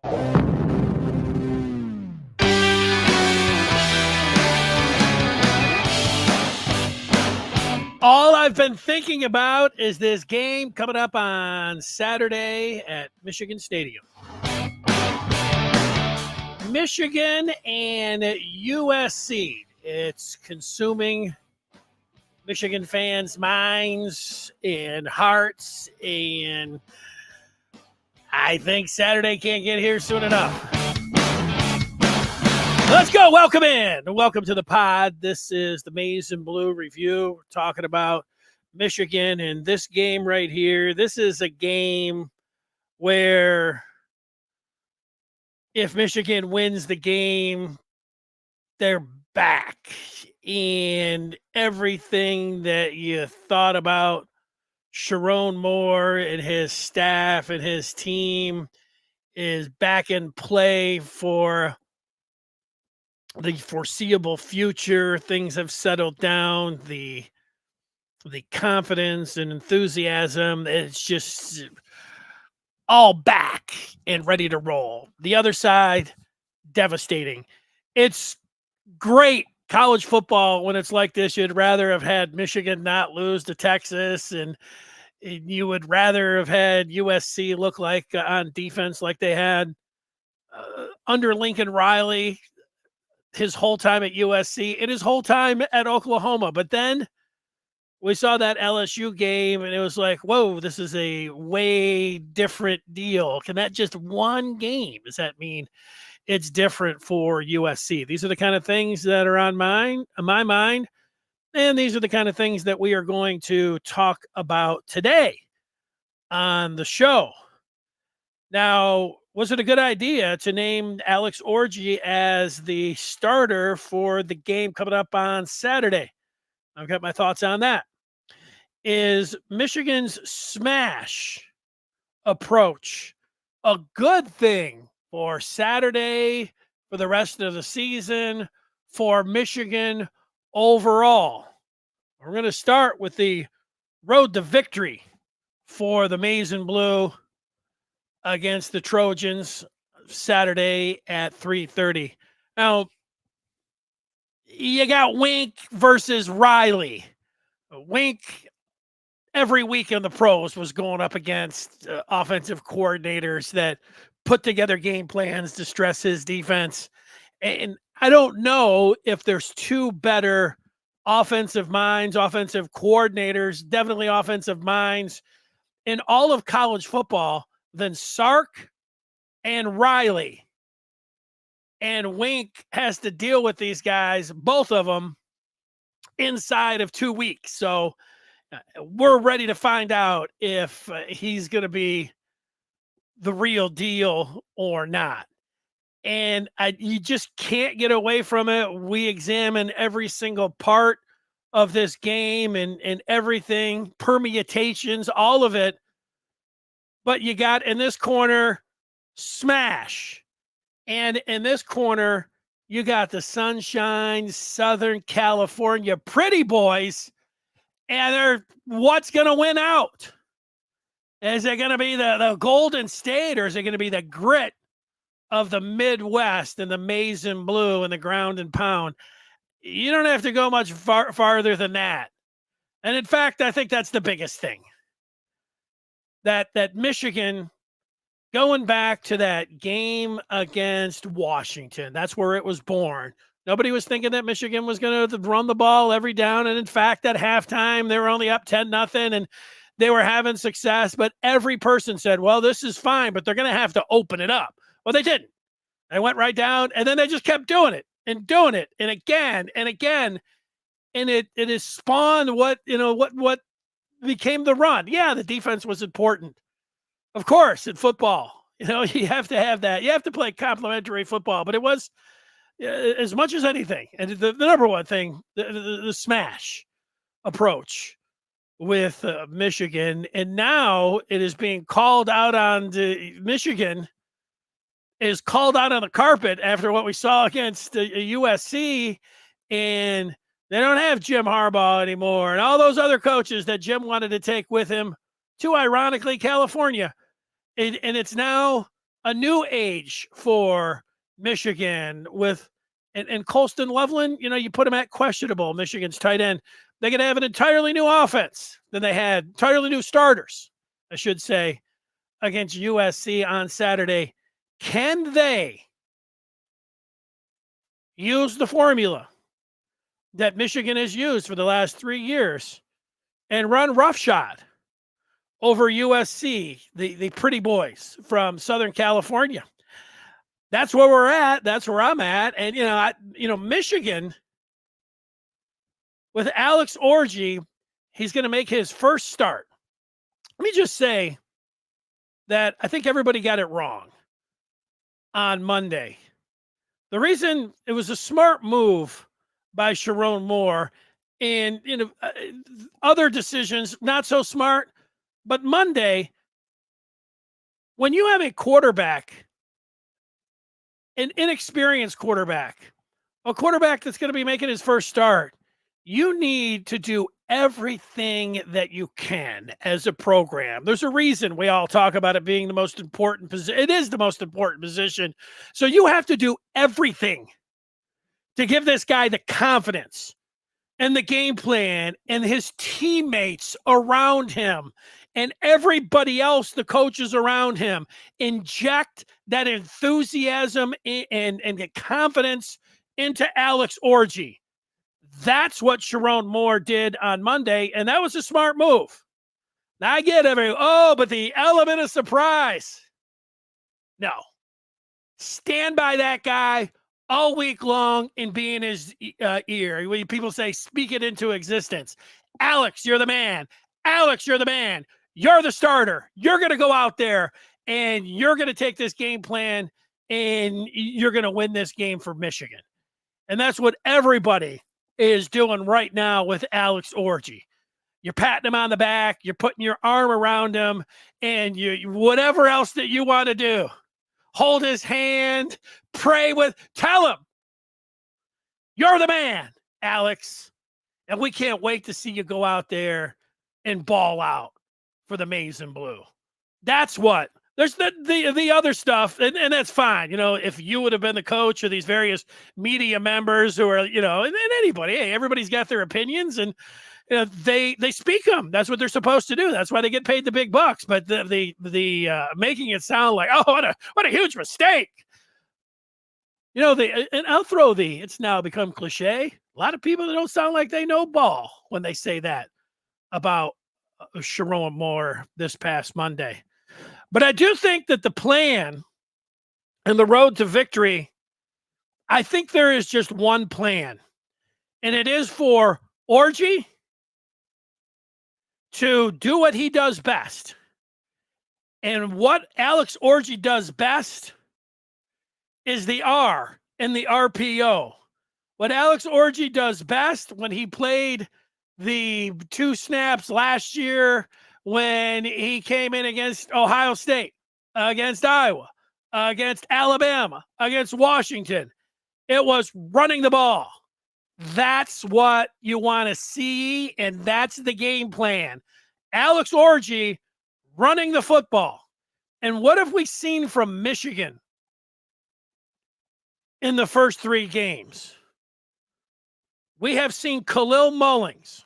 All I've been thinking about is this game coming up on Saturday at Michigan Stadium. Michigan and USC. It's consuming Michigan fans' minds and hearts, and I think Saturday can't get here soon enough. Let's go. Welcome in. Welcome to the pod. This is the Maize and Blue review. We're talking about Michigan and this game right here. This is a game where if Michigan wins the game, they're back. And everything that you thought about Sharon Moore and his staff and his team is back in play for the foreseeable future. Things have settled down. The confidence and enthusiasm, it's just all back and ready to roll. The other side, devastating. It's great college football when it's like this. You'd rather have had Michigan not lose to Texas, and you would rather have had USC look like on defense like they had under Lincoln Riley his whole time at USC and his whole time at Oklahoma. But then we saw that LSU game, and it was like, whoa, this is a way different deal. Can that just one game, does that mean it's different for USC? These are the kind of things that are on my mind, and these are the kind of things that we are going to talk about today on the show. Now, was it a good idea to name Alex Orji as the starter for the game coming up on Saturday? I've got my thoughts on that. Is Michigan's smash approach a good thing for Saturday, for the rest of the season, for Michigan overall? We're going to start with the road to victory for the Maize and Blue against the Trojans Saturday at 3:30. Now, you got Wink versus Riley. Wink, every week in the pros, was going up against offensive coordinators that put together game plans to stress his defense. And I don't know if there's two better offensive minds, offensive coordinators, definitely offensive minds in all of college football than Sark and Riley. And Wink has to deal with these guys, both of them, inside of 2 weeks. So we're ready to find out if he's going to be the real deal or not. And you just can't get away from it. We examine every single part of this game and everything, permutations, all of it. But you got in this corner, smash. And in this corner, you got the Sunshine, Southern California Pretty Boys. And they're what's going to win out? Is it going to be the Golden State, or is it going to be the grit of the Midwest and the Maize and Blue and the ground and pound? You don't have to go much farther than that. And in fact, I think that's the biggest thing. That Michigan, going back to that game against Washington, that's where it was born. Nobody was thinking that Michigan was going to run the ball every down. And in fact, at halftime, they were only up 10-0 and they were having success. But every person said, well, this is fine, but they're going to have to open it up. Well, they didn't. They went right down, and then they just kept doing it and again and again. And it has spawned what became the run. Yeah, the defense was important. Of course, in football, you have to have that. You have to play complementary football, but it was as much as anything. And the number one thing, the smash approach with Michigan. And now it is being called out on Michigan is called out on the carpet after what we saw against USC. And they don't have Jim Harbaugh anymore and all those other coaches that Jim wanted to take with him to, ironically, California. And it's now a new age for Michigan with and Colston Loveland, you put him at questionable, Michigan's tight end. They're going to have an entirely new offense than they had, entirely new starters, I should say, against USC on Saturday. Can they use the formula that Michigan has used for the last 3 years and run roughshod over USC, the pretty boys from Southern California? That's where we're at. That's where I'm at. And, Michigan, with Alex Orji, he's going to make his first start. Let me just say that I think everybody got it wrong on Monday. The reason it was a smart move by Sharon Moore, and other decisions not so smart, but Monday, when you have a quarterback, an inexperienced quarterback, a quarterback that's going to be making his first start, you need to do everything that you can as a program. There's a reason we all talk about it being the most important position. It is the most important position. So you have to do everything to give this guy the confidence and the game plan and his teammates around him and everybody else, the coaches around him, inject that enthusiasm and the confidence into Alex Orji. That's what Sharon Moore did on Monday, and that was a smart move. Now I get but the element of surprise. No. Stand by that guy all week long and be in his ear. When people say, speak it into existence. Alex, you're the man. Alex, you're the man. You're the starter. You're going to go out there, and you're going to take this game plan, and you're going to win this game for Michigan. And that's what everybody is doing right now with Alex Orji. You're patting him on the back, you're putting your arm around him, and you whatever else that you want to do. Hold his hand, tell him, you're the man, Alex. And we can't wait to see you go out there and ball out for the maize and blue. That's what. There's the other stuff, and that's fine. If you would have been the coach or these various media members who are, and anybody, hey, everybody's got their opinions, and they speak them. That's what they're supposed to do. That's why they get paid the big bucks. But the making it sound like, oh, what a huge mistake. And I'll throw it's now become cliche. A lot of people that don't sound like they know ball when they say that about Sharon Moore this past Monday. But I do think that the plan and the road to victory, I think there is just one plan. And it is for Orji to do what he does best. And what Alex Orji does best is the R in the RPO. What Alex Orji does best when he played the 2 snaps last year, when he came in against Ohio State, against Iowa, against Alabama, against Washington, it was running the ball. That's what you want to see, and that's the game plan. Alex Orji running the football. And what have we seen from Michigan in the first 3 games? We have seen Khalil Mullings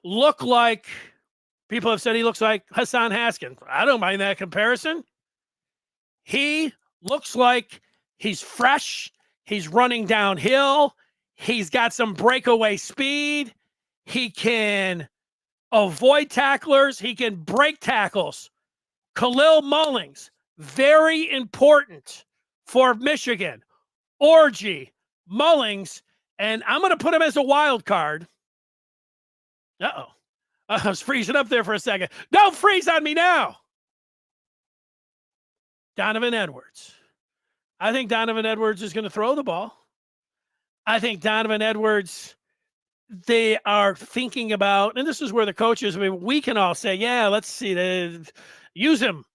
look like, people have said he looks like Hassan Haskins. I don't mind that comparison. He looks like he's fresh. He's running downhill. He's got some breakaway speed. He can avoid tacklers. He can break tackles. Khalil Mullings, very important for Michigan. Orji, Mullings, and I'm going to put him as a wild card. Uh-oh. I was freezing up there for a second. Don't freeze on me now. Donovan Edwards. I think Donovan Edwards is going to throw the ball. I think Donovan Edwards, they are thinking about, and this is where the coaches, we can all say, yeah, let's see, use him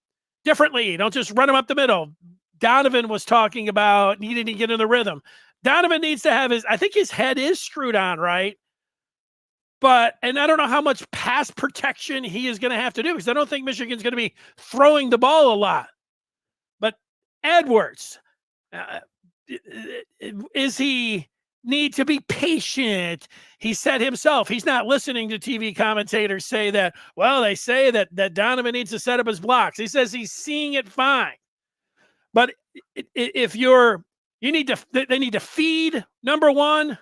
differently. Don't just run him up the middle. Donovan was talking about needing to get in the rhythm. Donovan needs to have I think his head is screwed on right. And I don't know how much pass protection he is going to have to do, because I don't think Michigan's going to be throwing the ball a lot. Edwards. Is he need to be patient? He said himself, he's not listening to TV commentators say that, well, they say that Donovan needs to set up his blocks. He says he's seeing it fine. But if they need to feed, number one,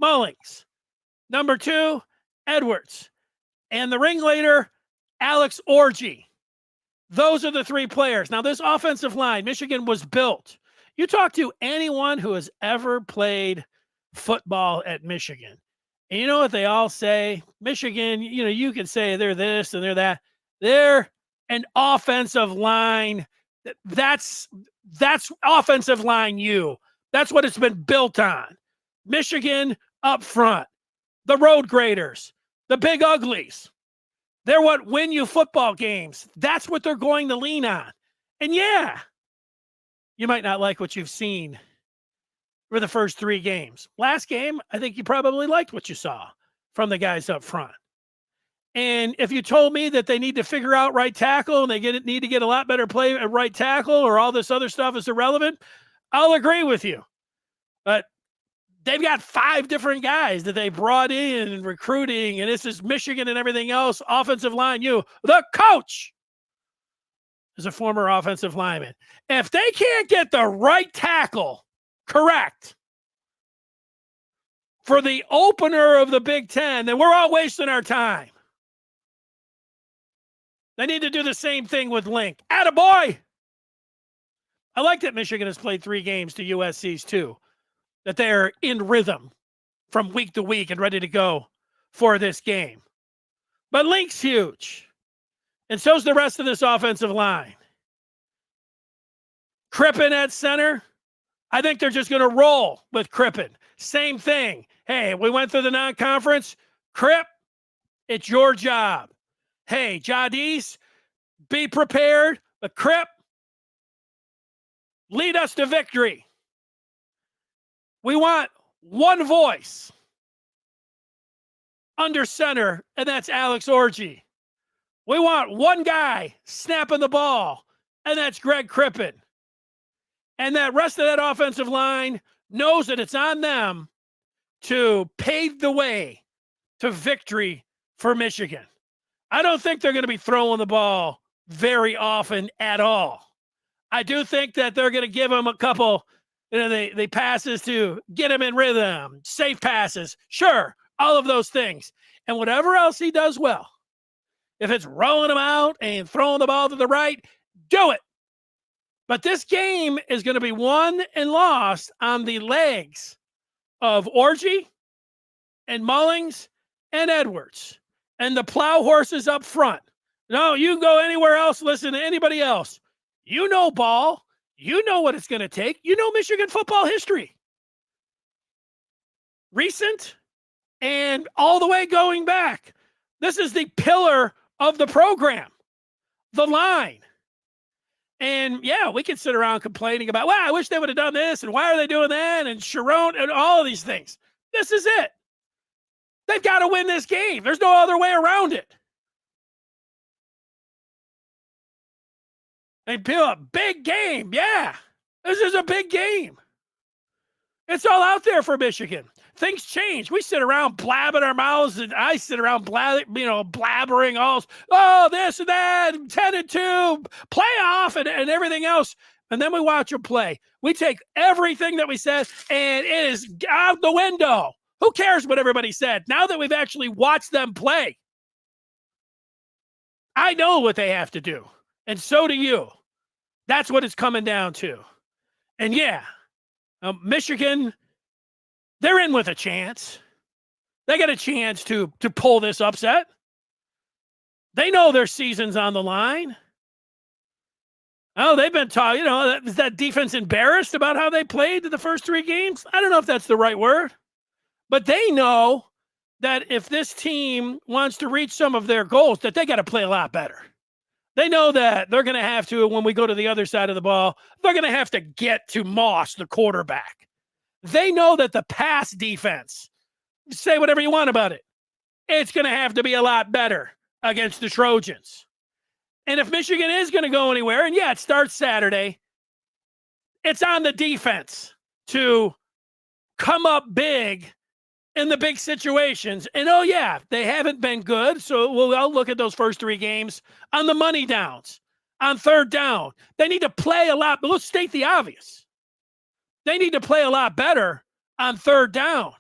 Mullings. Number two, Edwards. And the ringleader, Alex Orji. Those are the three players. Now, this offensive line, Michigan was built. You talk to anyone who has ever played football at Michigan, and you know what they all say? Michigan, you can say they're this and they're that. They're an offensive line. That's offensive line you. That's what it's been built on. Michigan up front. The road graders. The big uglies. They're what win you football games. That's what they're going to lean on. And yeah, you might not like what you've seen for the first three games. Last game, I think you probably liked what you saw from the guys up front. And if you told me that they need to figure out right tackle and they need to get a lot better play at right tackle or all this other stuff is irrelevant, I'll agree with you. But they've got 5 different guys that they brought in and recruiting, and this is Michigan and everything else. Offensive line, the coach is a former offensive lineman. If they can't get the right tackle correct for the opener of the Big Ten, then we're all wasting our time. They need to do the same thing with Link. Attaboy! I like that Michigan has played 3 games to USC's 2. That they're in rhythm from week to week and ready to go for this game. But Link's huge. And so's the rest of this offensive line. Crippen at center. I think they're just going to roll with Crippen. Same thing. Hey, we went through the non-conference. Cripp, it's your job. Hey, Jadis, be prepared. But Cripp, lead us to victory. We want one voice under center, and that's Alex Orji. We want one guy snapping the ball, and that's Greg Crippen. And that rest of that offensive line knows that it's on them to pave the way to victory for Michigan. I don't think they're going to be throwing the ball very often at all. I do think that they're going to give them a couple they passes to get him in rhythm, safe passes, sure, all of those things. And whatever else he does well, if it's rolling him out and throwing the ball to the right, do it. But this game is going to be won and lost on the legs of Orji and Mullings and Edwards and the plow horses up front. No, you can go anywhere else, listen to anybody else. You know ball. You know what it's going to take. You know Michigan football history. Recent and all the way going back. This is the pillar of the program, the line. And, yeah, we can sit around complaining about, well, I wish they would have done this, and why are they doing that, and Sharon, and all of these things. This is it. They've got to win this game. There's no other way around it. They build a big game. Yeah, this is a big game. It's all out there for Michigan. Things change. We sit around blabbing our mouths, and I sit around blabbering all, this and that, 10-2, playoff, and everything else. And then we watch them play. We take everything that we said, and it is out the window. Who cares what everybody said? Now that we've actually watched them play, I know what they have to do. And so do you. That's what it's coming down to. And yeah, Michigan, they're in with a chance. They got a chance to pull this upset. They know their season's on the line. Oh, they've been taught, is that defense embarrassed about how they played the first 3 games? I don't know if that's the right word. But they know that if this team wants to reach some of their goals, that they got to play a lot better. They know that they're going to have to, when we go to the other side of the ball, they're going to have to get to Moss, the quarterback. They know that the pass defense, say whatever you want about it, it's going to have to be a lot better against the Trojans. And if Michigan is going to go anywhere, and yeah, it starts Saturday, It's on the defense to come up big in the big situations. And oh yeah, they haven't been good. So I'll look at those first 3 games on the money downs, on third down. They need to play a lot, but let's state the obvious. They need to play a lot better on third down.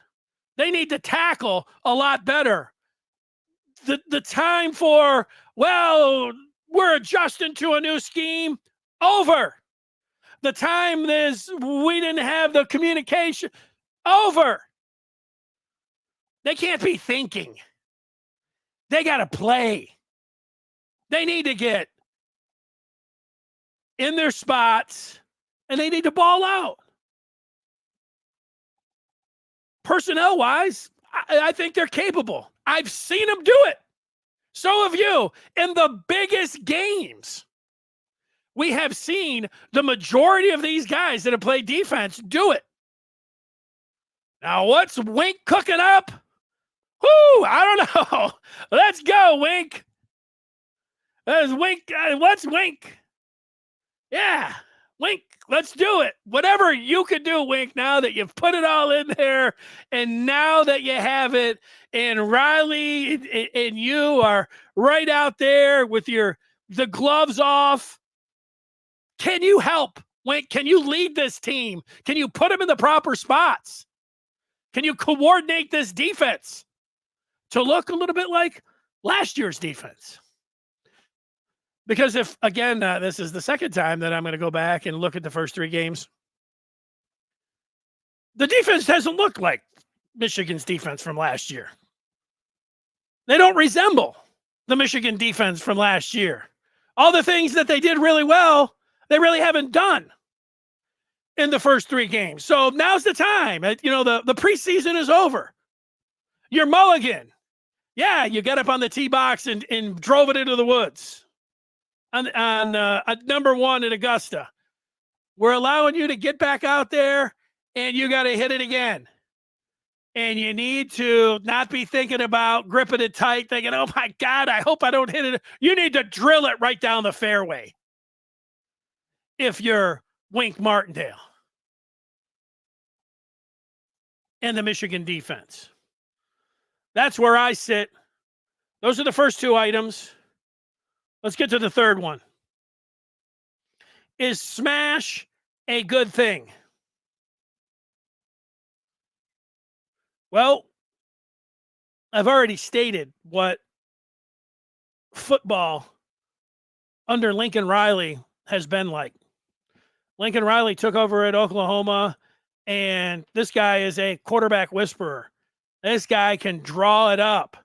They need to tackle a lot better. The time for, well, we're adjusting to a new scheme, over. The time is we didn't have the communication, over. They can't be thinking. They got to play. They need to get in their spots, and they need to ball out. Personnel-wise, I think they're capable. I've seen them do it. So have you. In the biggest games, we have seen the majority of these guys that have played defense do it. Now, what's Wink cooking up? Whoo, I don't know. Let's go, Wink. What's Wink? Yeah, Wink, let's do it. Whatever you can do, Wink, now that you've put it all in there, and now that you have it, and Riley and you are right out there with the gloves off. Can you help, Wink? Can you lead this team? Can you put them in the proper spots? Can you coordinate this defense to look a little bit like last year's defense? Because if, again, this is the second time that I'm going to go back and look at the first 3 games, the defense doesn't look like Michigan's defense from last year. They don't resemble the Michigan defense from last year. All the things that they did really well, they really haven't done in the first 3 games. So now's the time. You know, the preseason is over. You're mulligan. Yeah, you got up on the tee box and drove it into the woods on number 1 in Augusta. We're allowing you to get back out there, and you got to hit it again. And you need to not be thinking about gripping it tight, thinking, oh my God, I hope I don't hit it. You need to drill it right down the fairway if you're Wink Martindale and the Michigan defense. That's where I sit. Those are the first 2 items. Let's get to the third one. Is smash a good thing? Well, I've already stated what football under Lincoln Riley has been like. Lincoln Riley took over at Oklahoma, and this guy is a quarterback whisperer. This guy can draw it up.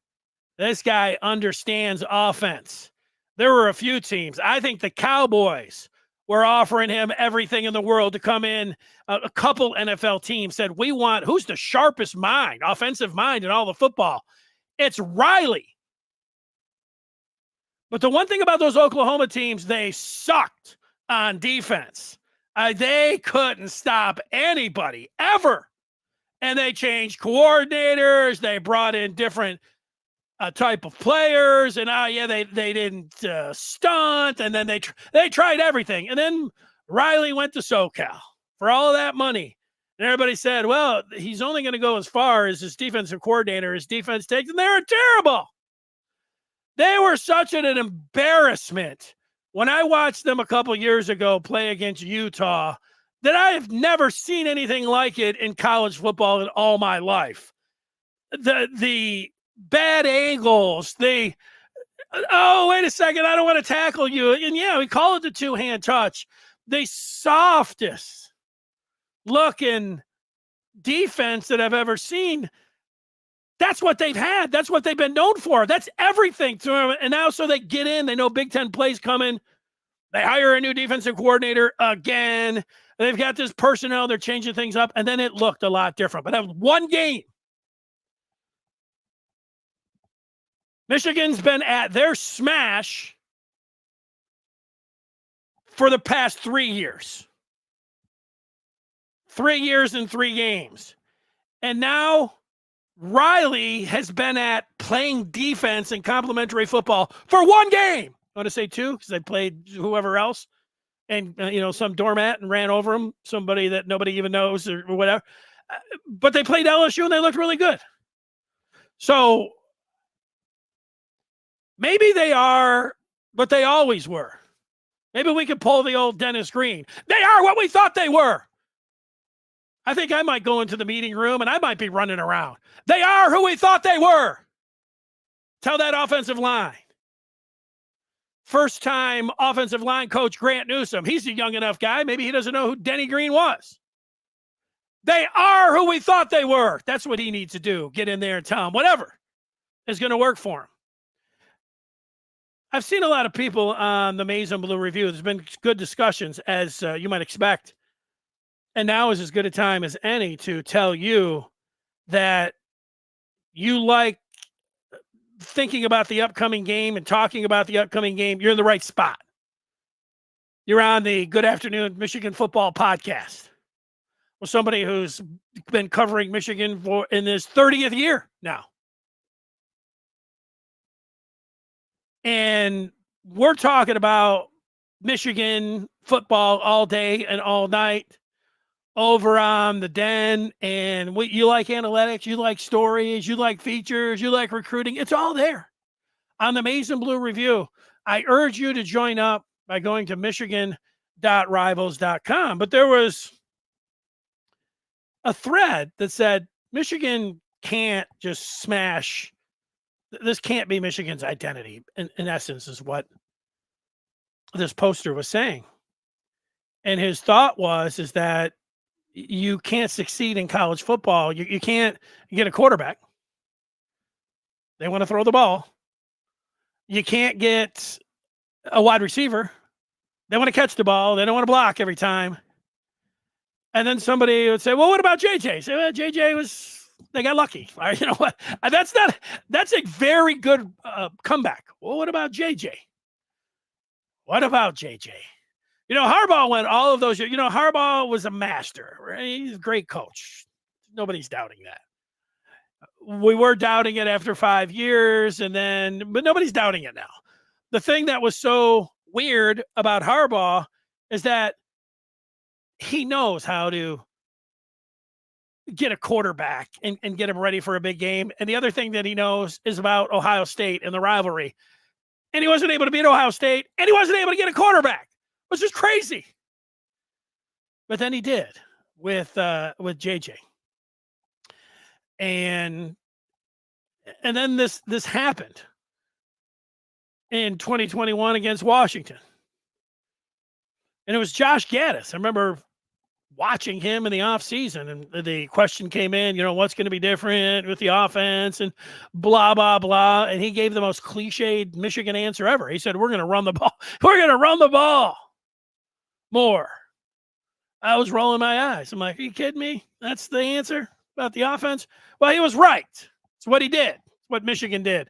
This guy understands offense. There were a few teams. I think the Cowboys were offering him everything in the world to come in. A couple NFL teams said, we want, who's the sharpest mind, offensive mind in all the football? It's Riley. But the one thing about those Oklahoma teams, they sucked on defense. They couldn't stop anybody ever. And they changed coordinators. They brought in different type of players. And they didn't stunt. And then they tried everything. And then Riley went to SoCal for all of that money. And everybody said, well, he's only going to go as far as his defensive coordinator, his defense takes. And they were terrible. They were such an embarrassment. When I watched them a couple years ago play against Utah, that I have never seen anything like it in college football in all my life. The bad angles, oh, wait a second, I don't want to tackle you. And yeah, we call it the 2-hand touch. The softest looking defense that I've ever seen. That's what they've had. That's what they've been known for. That's everything to them. And now so they get in, they know Big Ten plays coming. They hire a new defensive coordinator again. They've got this personnel. They're changing things up. And then it looked a lot different. But that was one game. Michigan's been at their smash for the past 3 years. 3 years and 3 games. And now Riley has been at playing defense and complementary football for 1 game. I want to say 2 because they played whoever else and some doormat and ran over him, somebody that nobody even knows or whatever. But they played LSU and they looked really good. So maybe they are, but they always were. Maybe we could pull the old Dennis Green. They are what we thought they were. I think I might go into the meeting room and I might be running around. They are who we thought they were. Tell that offensive line. First-time offensive line coach Grant Newsome. He's a young enough guy. Maybe he doesn't know who Denny Green was. They are who we thought they were. That's what he needs to do. Get in there and tell him whatever is going to work for him. I've seen a lot of people on the Maize and Blue Review. There's been good discussions, as you might expect. And now is as good a time as any to tell you that you like thinking about the upcoming game and talking about the upcoming game. You're in the right spot. You're on the Good Afternoon Michigan Football podcast with somebody who's been covering Michigan in his 30th year now. And we're talking about Michigan football all day and all night over on the Den. And you like analytics, you like stories, you like features, you like recruiting. It's all there on the Maize and Blue Review. I urge you to join up by going to michigan.rivals.com. But there was a thread that said Michigan can't just smash. This can't be Michigan's identity, in essence, is what this poster was saying. And his thought is that you can't succeed in college football. You can't get a quarterback. They want to throw the ball. You can't get a wide receiver. They want to catch the ball. They don't want to block every time. And then somebody would say, well, what about JJ? Say, well, JJ they got lucky. You know what? That's a very good comeback. Well, what about JJ? What about JJ? Harbaugh went all of those years. Harbaugh was a master, right? He's a great coach. Nobody's doubting that. We were doubting it after 5 years, but nobody's doubting it now. The thing that was so weird about Harbaugh is that he knows how to get a quarterback and get him ready for a big game. And the other thing that he knows is about Ohio State and the rivalry. And he wasn't able to beat Ohio State, and he wasn't able to get a quarterback, which is crazy. But then he did with JJ. And then this happened in 2021 against Washington. And it was Josh Gaddis. I remember watching him in the offseason, and the question came in, what's going to be different with the offense and blah, blah, blah. And he gave the most cliched Michigan answer ever. He said, we're going to run the ball. We're going to run the ball more. I was rolling my eyes. I'm like, are you kidding me? That's the answer about the offense? Well, he was right. It's what he did. It's what Michigan did.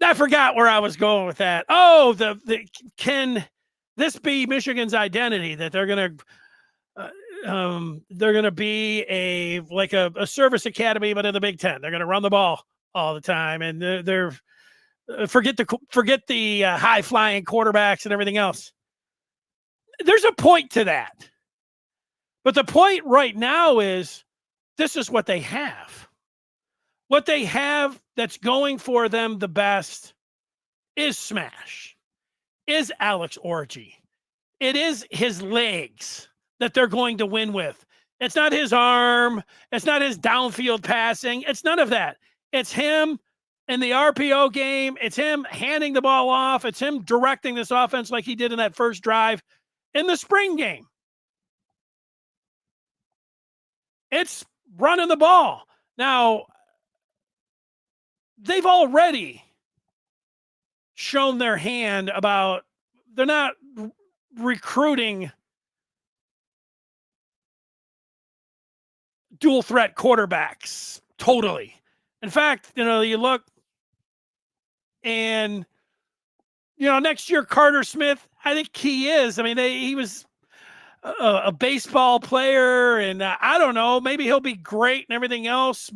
I forgot where I was going with that. Oh, can this be Michigan's identity, that they're going to be a service academy, but in the Big Ten? They're going to run the ball all the time, and they're forget the high flying quarterbacks and everything else. There's a point to that, but the point right now is this is what they have. What they have that's going for them the best is smash, is Alex Orji. It is his legs that they're going to win with. It's not his arm. It's not his downfield passing. It's none of that. It's him in the RPO game. It's him handing the ball off. It's him directing this offense like he did in that first drive in the spring game. It's running the ball. Now, they've already shown their hand about they're not recruiting dual threat quarterbacks totally. In fact, you look and, next year, Carter Smith, I think he is. I mean, he was a baseball player, and I don't know, maybe he'll be great and everything else,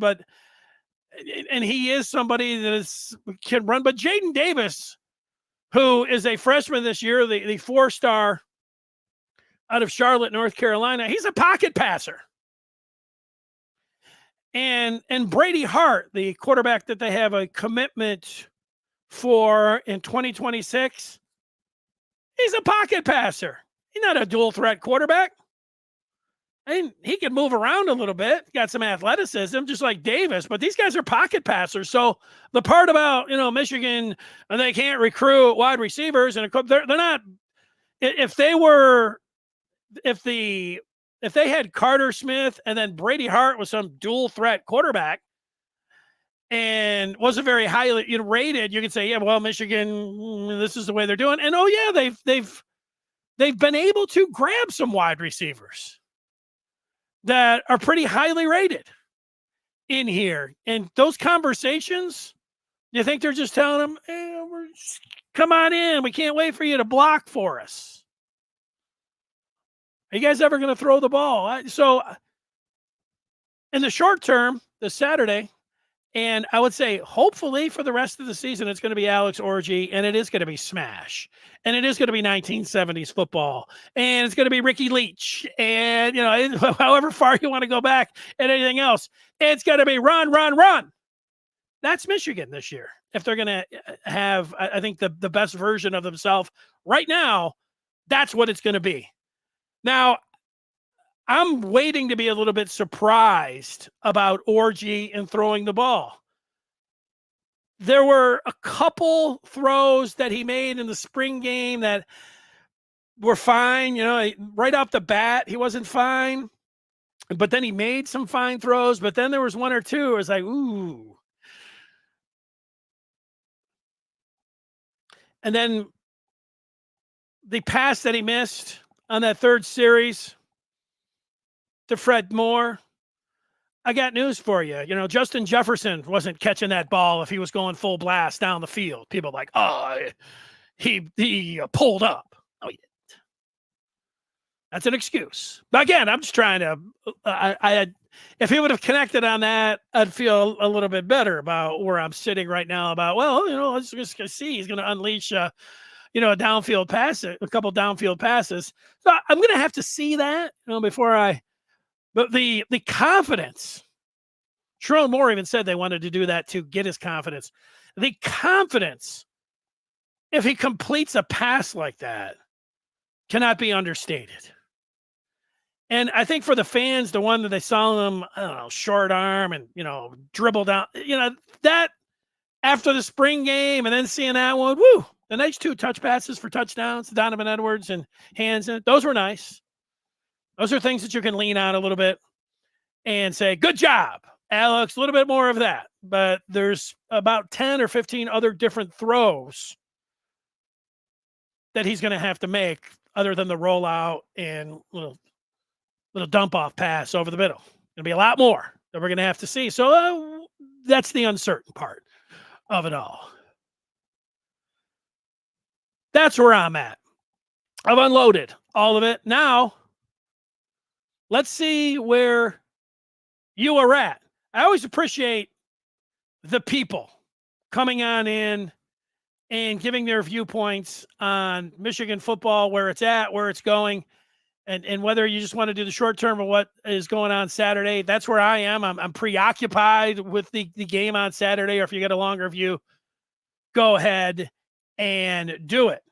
and he is somebody that can run. But Jaden Davis, who is a freshman this year, the 4-star out of Charlotte, North Carolina. He's a pocket passer. And Brady Hart, the quarterback that they have a commitment for in 2026, he's a pocket passer. He's not a dual threat quarterback. And he can move around a little bit, got some athleticism, just like Davis, but these guys are pocket passers. So the part about, Michigan, they can't recruit wide receivers, and they're not, if they had Carter Smith and then Brady Hart was some dual threat quarterback and wasn't very highly rated, you could say, yeah, well, Michigan, this is the way they're doing. And oh yeah, they've been able to grab some wide receivers that are pretty highly rated in here. And those conversations, you think they're just telling them, hey, come on in. We can't wait for you to block for us. Are you guys ever going to throw the ball? So in the short term, this Saturday, and I would say hopefully for the rest of the season, it's going to be Alex Orji, and it is going to be smash. And it is going to be 1970s football. And it's going to be Ricky Leach. And, however far you want to go back and anything else, it's going to be run, run, run. That's Michigan this year. If they're going to have, I think, the best version of themselves right now, that's what it's going to be. Now, I'm waiting to be a little bit surprised about Orji and throwing the ball. There were a couple throws that he made in the spring game that were fine. Right off the bat, he wasn't fine. But then he made some fine throws. But then there was one or two. It was like, ooh. And then the pass that he missed on that third series to Fred Moore, I got news for you. Justin Jefferson wasn't catching that ball if he was going full blast down the field. People are like, oh, he pulled up. Oh, he didn't. That's an excuse. But again, I'm just trying to, if he would have connected on that, I'd feel a little bit better about where I'm sitting right now about, let's just see. He's going to unleash, a downfield pass, a couple downfield passes. So I'm going to have to see that, before but the confidence, Sherrone Moore even said they wanted to do that to get his confidence. The confidence, if he completes a pass like that, cannot be understated. And I think for the fans, the one that they saw him, short arm and, dribble down, that after the spring game and then seeing that one, woo, the nice 2 touch passes for touchdowns, Donovan Edwards and Hansen, those were nice. Those are things that you can lean on a little bit and say, good job, Alex, a little bit more of that. But there's about 10 or 15 other different throws that he's going to have to make other than the rollout and little dump off pass over the middle. Going to be a lot more that we're going to have to see. So that's the uncertain part of it all. That's where I'm at. I've unloaded all of it. Now, let's see where you are at. I always appreciate the people coming on in and giving their viewpoints on Michigan football, where it's at, where it's going, and whether you just want to do the short term or what is going on Saturday. That's where I am. I'm preoccupied with the game on Saturday, or if you get a longer view, go ahead and do it.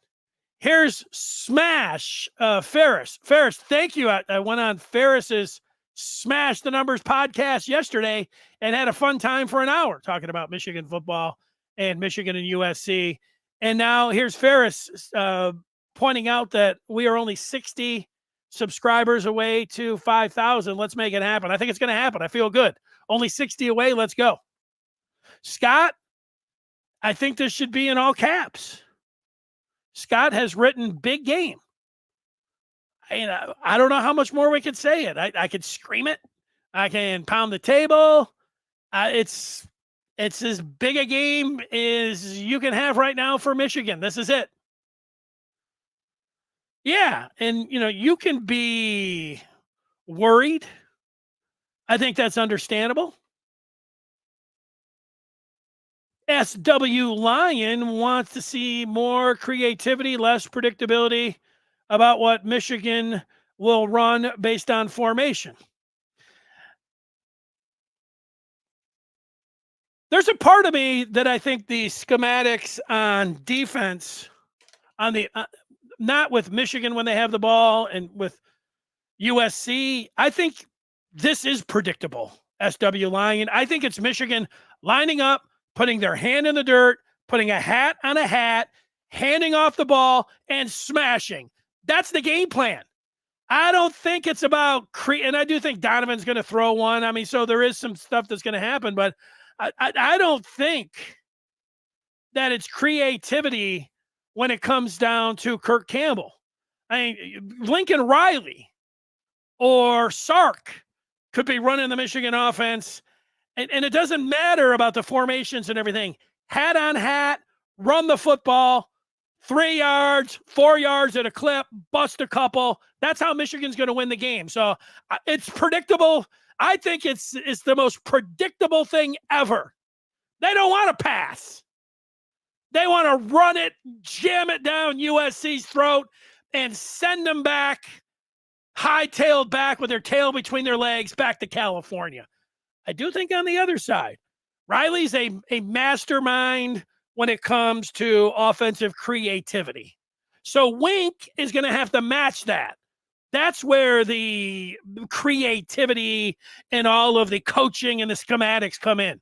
Here's Smash Ferris. Ferris, thank you. I went on Ferris's Smash the Numbers podcast yesterday and had a fun time for an hour talking about Michigan football and Michigan and USC. And now here's Ferris pointing out that we are only 60 subscribers away to 5,000. Let's make it happen. I think it's going to happen. I feel good. Only 60 away. Let's go. Scott, I think this should be in all caps. Scott has written big game. I don't know how much more we could say it. I could scream it. I can pound the table. It's as big a game as you can have right now for Michigan. This is it. Yeah, and you can be worried. I think that's understandable. SW Lion wants to see more creativity, less predictability about what Michigan will run based on formation. There's a part of me that I think the schematics on defense, on the not with Michigan when they have the ball and with USC, I think this is predictable. SW Lion. I think it's Michigan lining up, putting their hand in the dirt, putting a hat on a hat, handing off the ball, and smashing. That's the game plan. I don't think it's about and I do think Donovan's going to throw one. I mean, so there is some stuff that's going to happen, but I don't think that it's creativity when it comes down to Kirk Campbell. I mean, Lincoln Riley or Sark could be running the Michigan offense, and it doesn't matter about the formations and everything. Hat on hat, run the football, 3 yards, 4 yards at a clip, bust a couple. That's how Michigan's going to win the game. So it's predictable. I think it's the most predictable thing ever. They don't want to pass. They want to run it, jam it down USC's throat, and send them back, high-tailed back with their tail between their legs, back to California. I do think on the other side, Riley's a mastermind when it comes to offensive creativity. So Wink is going to have to match that. That's where the creativity and all of the coaching and the schematics come in.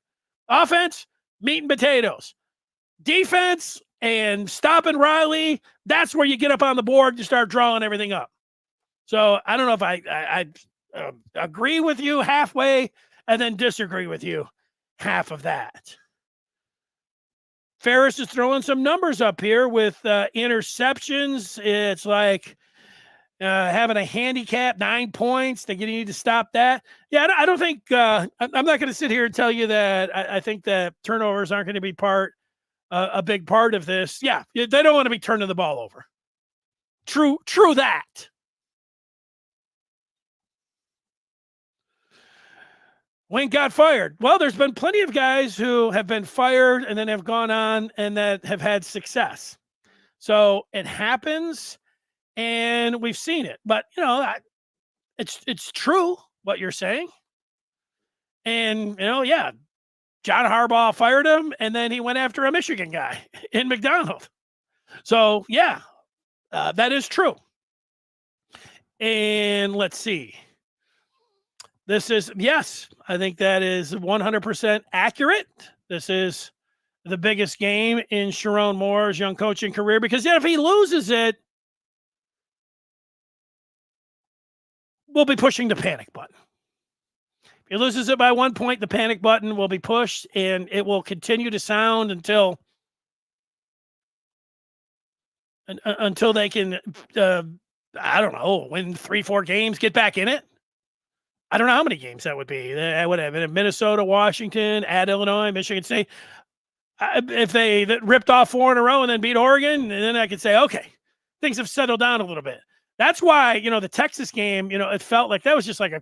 Offense, meat and potatoes. Defense and stopping Riley, that's where you get up on the board and start drawing everything up. So I don't know if I agree with you halfway and then disagree with you half of that. Ferris is throwing some numbers up here with interceptions. It's like having a handicap, 9 points. You need to stop that. Yeah, I don't think I'm not going to sit here and tell you that I think that turnovers aren't going to be a big part of this. Yeah, they don't want to be turning the ball over. True that. Wayne got fired. Well, there's been plenty of guys who have been fired and then have gone on and that have had success. So it happens, and we've seen it. But, it's true what you're saying. And, yeah, John Harbaugh fired him, and then he went after a Michigan guy in McDonald. So, yeah, that is true. And let's see. This is, yes, I think that is 100% accurate. This is the biggest game in Sharon Moore's young coaching career, because if he loses it, we'll be pushing the panic button. If he loses it by 1 point, the panic button will be pushed, and it will continue to sound until they can, I don't know, win 3-4 games, get back in it. I don't know how many games that would be. That would have been Minnesota, Washington, at Illinois, Michigan State. If they ripped off 4 in a row and then beat Oregon, and then I could say, okay, things have settled down a little bit. That's why, the Texas game, it felt like that was just like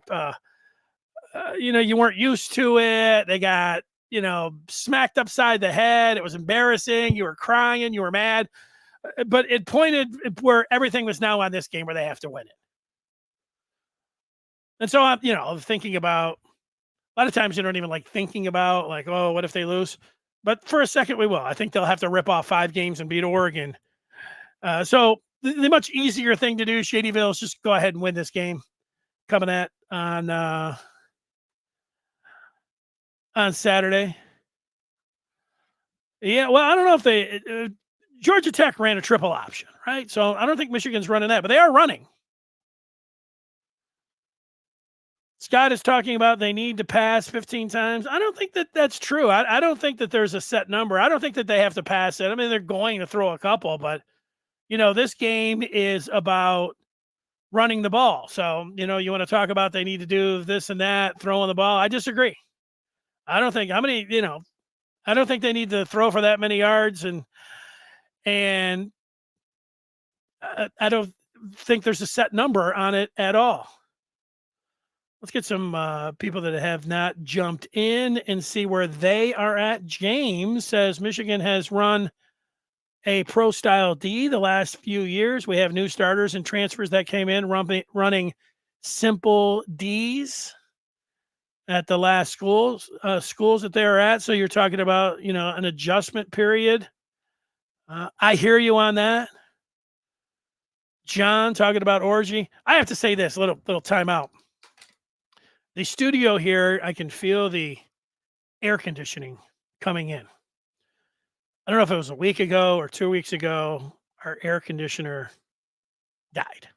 you weren't used to it. They got, smacked upside the head. It was embarrassing. You were crying. You were mad. But it pointed where everything was now on this game where they have to win it. And so I'm, thinking about, a lot of times you don't even like thinking about like, oh, what if they lose? But for a second we will. I think they'll have to rip off 5 games and beat Oregon. So the much easier thing to do, Shadyville, is just go ahead and win this game coming on Saturday. Yeah, well, I don't know if Georgia Tech ran a triple option, right? So I don't think Michigan's running that, but they are running. Scott is talking about they need to pass 15 times. I don't think that that's true. I don't think that there's a set number. I don't think that they have to pass it. I mean, they're going to throw a couple, but, this game is about running the ball. So, you want to talk about they need to do this and that, throwing the ball. I disagree. I don't think I don't think they need to throw for that many yards, and I don't think there's a set number on it at all. Let's get some people that have not jumped in and see where they are at. James says Michigan has run a pro style D the last few years. We have new starters and transfers that came in running simple Ds at the last schools that they were at. So you're talking about, an adjustment period. I hear you on that. John talking about Orji. I have to say this little timeout. The studio here, I can feel the air conditioning coming in. I don't know if it was a week ago or 2 weeks ago, our air conditioner died.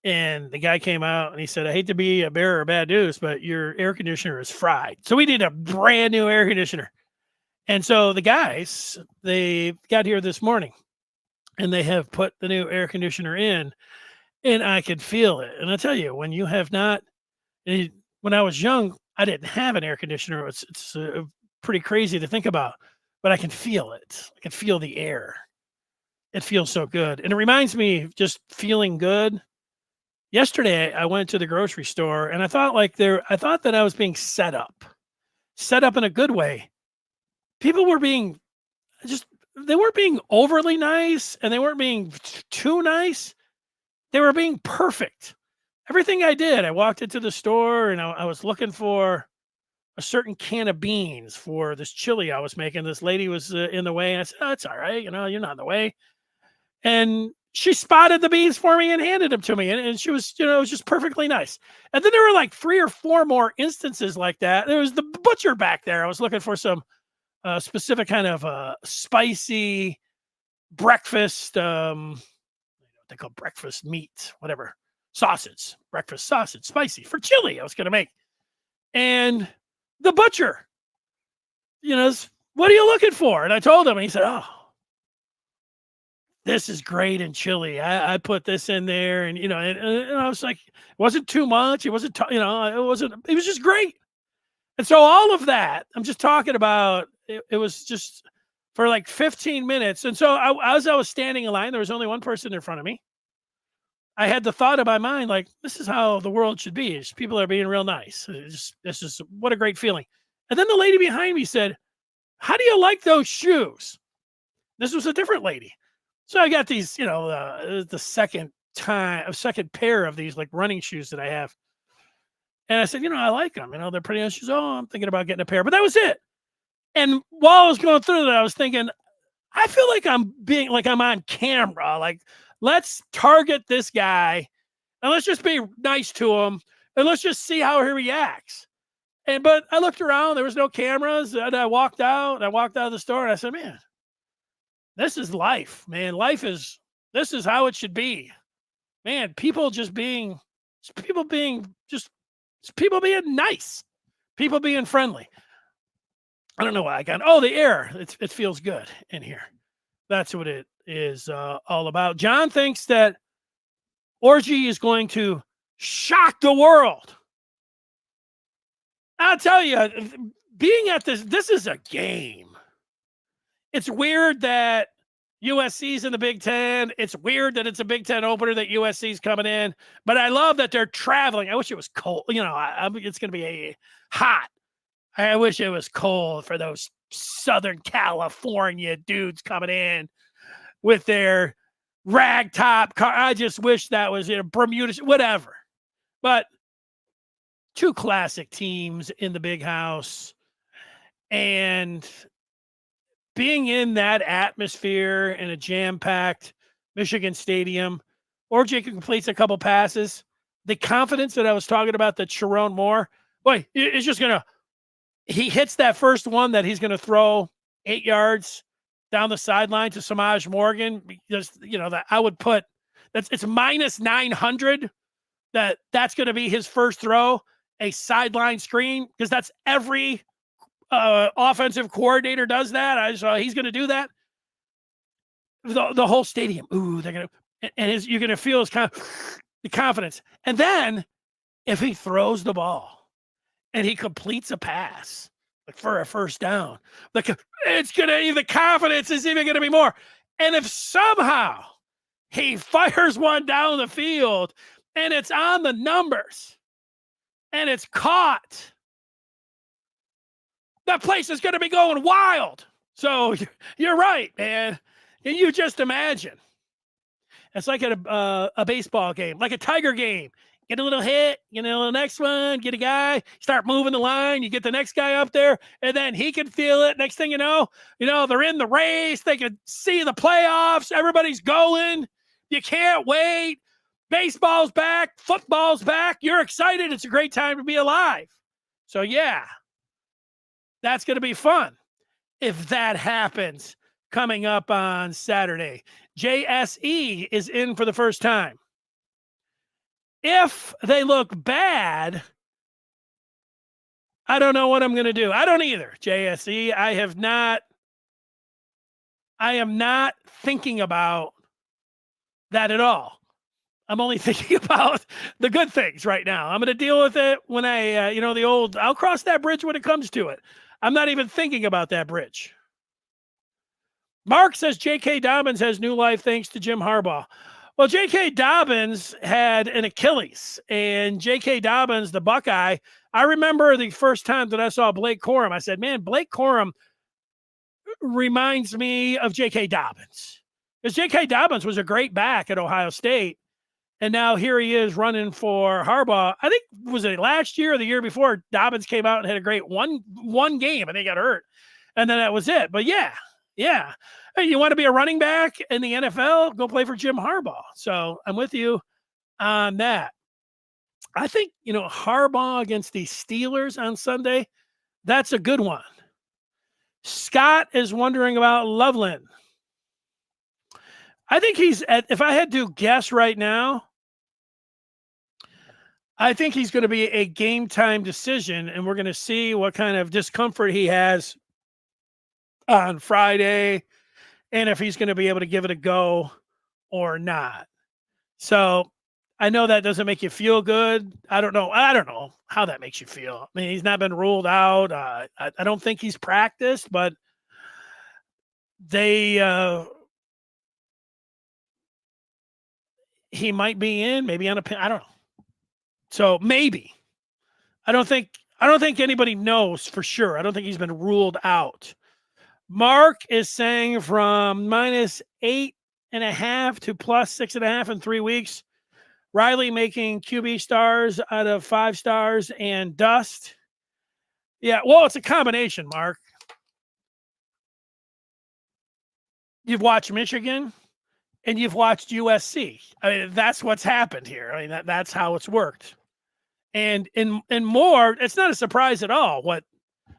And the guy came out and he said, I hate to be a bearer of bad news, but your air conditioner is fried. So we need a brand new air conditioner. And so the guys, they got here this morning and they have put the new air conditioner in, and I could feel it. And I tell you, when you have not, when I was young, I didn't have an air conditioner. It's pretty crazy to think about, but I can feel it. I can feel the air. It feels so good. And it reminds me of just feeling good. Yesterday, I went to the grocery store and I thought that I was being set up in a good way. People were being they weren't being overly nice and they weren't being too nice. They were being perfect. Everything I did, I walked into the store and I was looking for a certain can of beans for this chili I was making. This lady was in the way. And I said, oh, it's all right. You're not in the way. And she spotted the beans for me and handed them to me. And she was, it was just perfectly nice. And then there were like 3 or 4 more instances like that. There was the butcher back there. I was looking for some specific kind of spicy breakfast, what they call breakfast meat, whatever, sausage, breakfast sausage, spicy for chili I was going to make. And the butcher, what are you looking for? And I told him, and he said, oh, this is great in chili. I put this in there, and, and I was like, it wasn't too much. It wasn't, it was just great. And so all of that, I'm just talking about, it was just for like 15 minutes. And so as I was standing in line, there was only one person in front of me. I had the thought in my mind, like, this is how the world should be. People are being real nice. This is what a great feeling. And then the lady behind me said, how do you like those shoes? This was a different lady. So I got these, the second pair of these like running shoes that I have. And I said, I like them. They're pretty nice shoes. Oh, I'm thinking about getting a pair. But that was it. And while I was going through that, I was thinking, I feel like I'm on camera. Like, let's target this guy and let's just be nice to him and let's just see how he reacts. But I looked around, there was no cameras, and I walked out of the store and I said, man, this is life, man. This is how it should be. Man, people being nice, people being friendly. I don't know why I got, the air. It feels good in here. That's what it is all about. John thinks that Orji is going to shock the world. I'll tell you, being at this is a game. It's weird that USC's in the Big Ten. It's weird that it's a Big Ten opener that USC's coming in. But I love that they're traveling. I wish it was cold. It's going to be hot. I wish it was cold for those Southern California dudes coming in with their ragtop car. I just wish that was in Bermuda, whatever. But 2 classic teams in the big house, and being in that atmosphere in a jam-packed Michigan Stadium, Orji completes a couple passes. The confidence that I was talking about that Sharon Moore, boy, it's just going to, he hits that first one that he's going to throw 8 yards down the sideline to Samaj Morgan, because, that I would put, it's minus 900 that's going to be his first throw, a sideline screen, because that's every offensive coordinator does that. So he's going to do that. The whole stadium, they're going to, and you're going to feel his the confidence. And then if he throws the ball and he completes a pass, like for a first down, the confidence is even going to be more. And if somehow he fires one down the field and it's on the numbers and it's caught, that place is going to be going wild. So you're right, man. And you just imagine. It's like at a baseball game, like a Tiger game. Get a little hit, the next one, get a guy, start moving the line. You get the next guy up there, and then he can feel it. Next thing they're in the race. They can see the playoffs. Everybody's going. You can't wait. Baseball's back. Football's back. You're excited. It's a great time to be alive. So, yeah, that's going to be fun if that happens coming up on Saturday. JSE is in for the first time. If they look bad, I don't know what I'm going to do. I don't either, JSE. I am not thinking about that at all. I'm only thinking about the good things right now. I'm going to deal with it when I'll cross that bridge when it comes to it. I'm not even thinking about that bridge. Mark says J.K. Dobbins has new life thanks to Jim Harbaugh. Well, J.K. Dobbins had an Achilles, and J.K. Dobbins, the Buckeye, I remember the first time that I saw Blake Corum, I said, man, Blake Corum reminds me of J.K. Dobbins. Because J.K. Dobbins was a great back at Ohio State, and now here he is running for Harbaugh. I think, was it last year or the year before, Dobbins came out and had a great one game, and they got hurt. And then that was it. But yeah. Hey, you want to be a running back in the NFL? Go play for Jim Harbaugh. So I'm with you on that. I think, Harbaugh against the Steelers on Sunday, that's a good one. Scott is wondering about Loveland. I think if I had to guess right now, I think he's going to be a game time decision, and we're going to see what kind of discomfort he has on Friday, and if he's going to be able to give it a go or not. So I know that doesn't make you feel good. I don't know how that makes you feel. I mean, he's not been ruled out. I don't think he's practiced, but he might be in, maybe on a pin. I don't know. So maybe. I don't think anybody knows for sure. I don't think he's been ruled out. Mark is saying from -8.5 to +6.5 in 3 weeks. Riley making QB stars out of 5 stars and dust. Yeah, well, it's a combination, Mark. You've watched Michigan and you've watched USC. I mean, that's what's happened here. I mean, that's how it's worked. And more, it's not a surprise at all.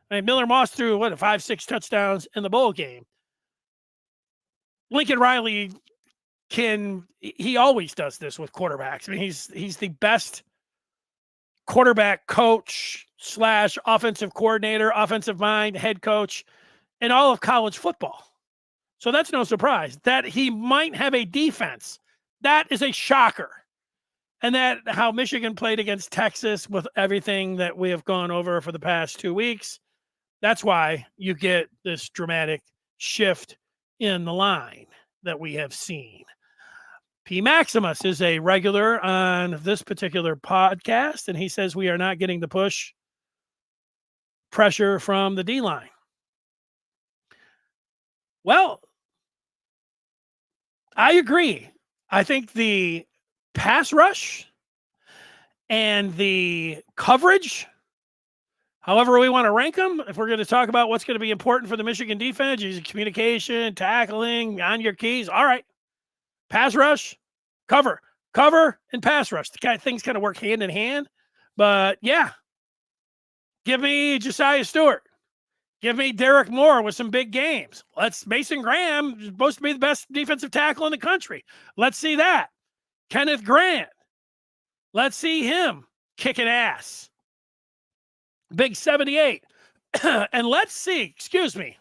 Miller Moss threw 5-6 touchdowns in the bowl game. Lincoln Riley he always does this with quarterbacks. I mean, he's the best quarterback coach / offensive coordinator, offensive mind, head coach in all of college football. So that's no surprise. That he might have a defense, that is a shocker. And that how Michigan played against Texas with everything that we have gone over for the past 2 weeks, that's why you get this dramatic shift in the line that we have seen. P. Maximus is a regular on this particular podcast, and he says we are not getting the push pressure from the D-line. Well, I agree. I think the pass rush and the coverage, however we want to rank them, if we're going to talk about what's going to be important for the Michigan defense, using communication, tackling, on your keys, all right. Pass rush, cover, and pass rush. The kind of things kind of work hand in hand. But, yeah, give me Josiah Stewart. Give me Derek Moore with some big games. Mason Graham is supposed to be the best defensive tackle in the country. Let's see that. Kenneth Grant. Let's see him kicking ass. Big 78. And let's see, excuse me,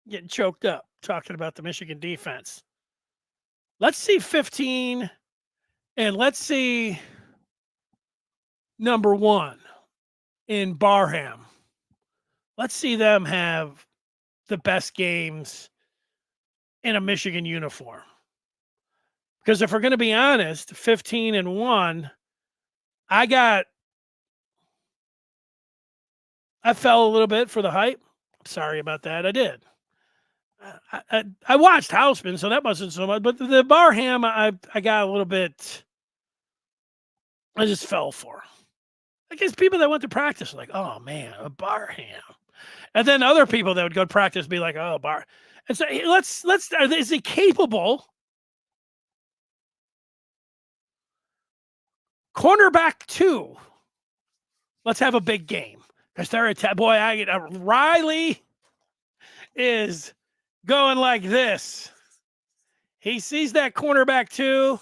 getting choked up talking about the Michigan defense. Let's see 15, and let's see number 1 in Barham. Let's see them have the best games in a Michigan uniform. Because if we're going to be honest, 15-1, I fell a little bit for the hype. Sorry about that. I did. I watched Houseman, so that wasn't so much. But the Barham, I got a little bit. I just fell for. I guess people that went to practice were like, oh man, a Barham, and then other people that would go to practice be like, oh Bar. And so let's is he capable? Cornerback 2. Let's have a big game because they're boy. Riley is going like this. He sees that cornerback 2,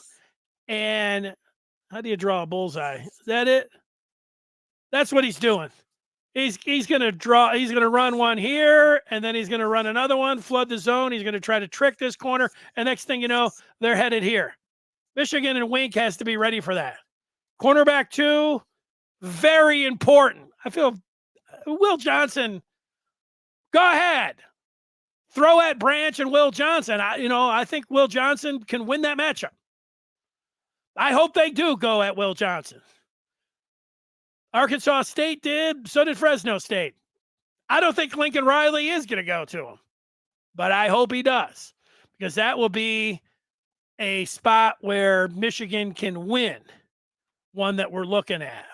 and how do you draw a bullseye? Is that it? That's what he's doing. He's going to draw. He's going to run one here, and then he's going to run another one, flood the zone. He's going to try to trick this corner, and next thing you know, they're headed here. Michigan and Wink has to be ready for that. Cornerback 2, very important. I feel Will Johnson, go ahead. Throw at Branch and Will Johnson. I think Will Johnson can win that matchup. I hope they do go at Will Johnson. Arkansas State did. So did Fresno State. I don't think Lincoln Riley is going to go to him, but I hope he does because that will be a spot where Michigan can win, one that we're looking at.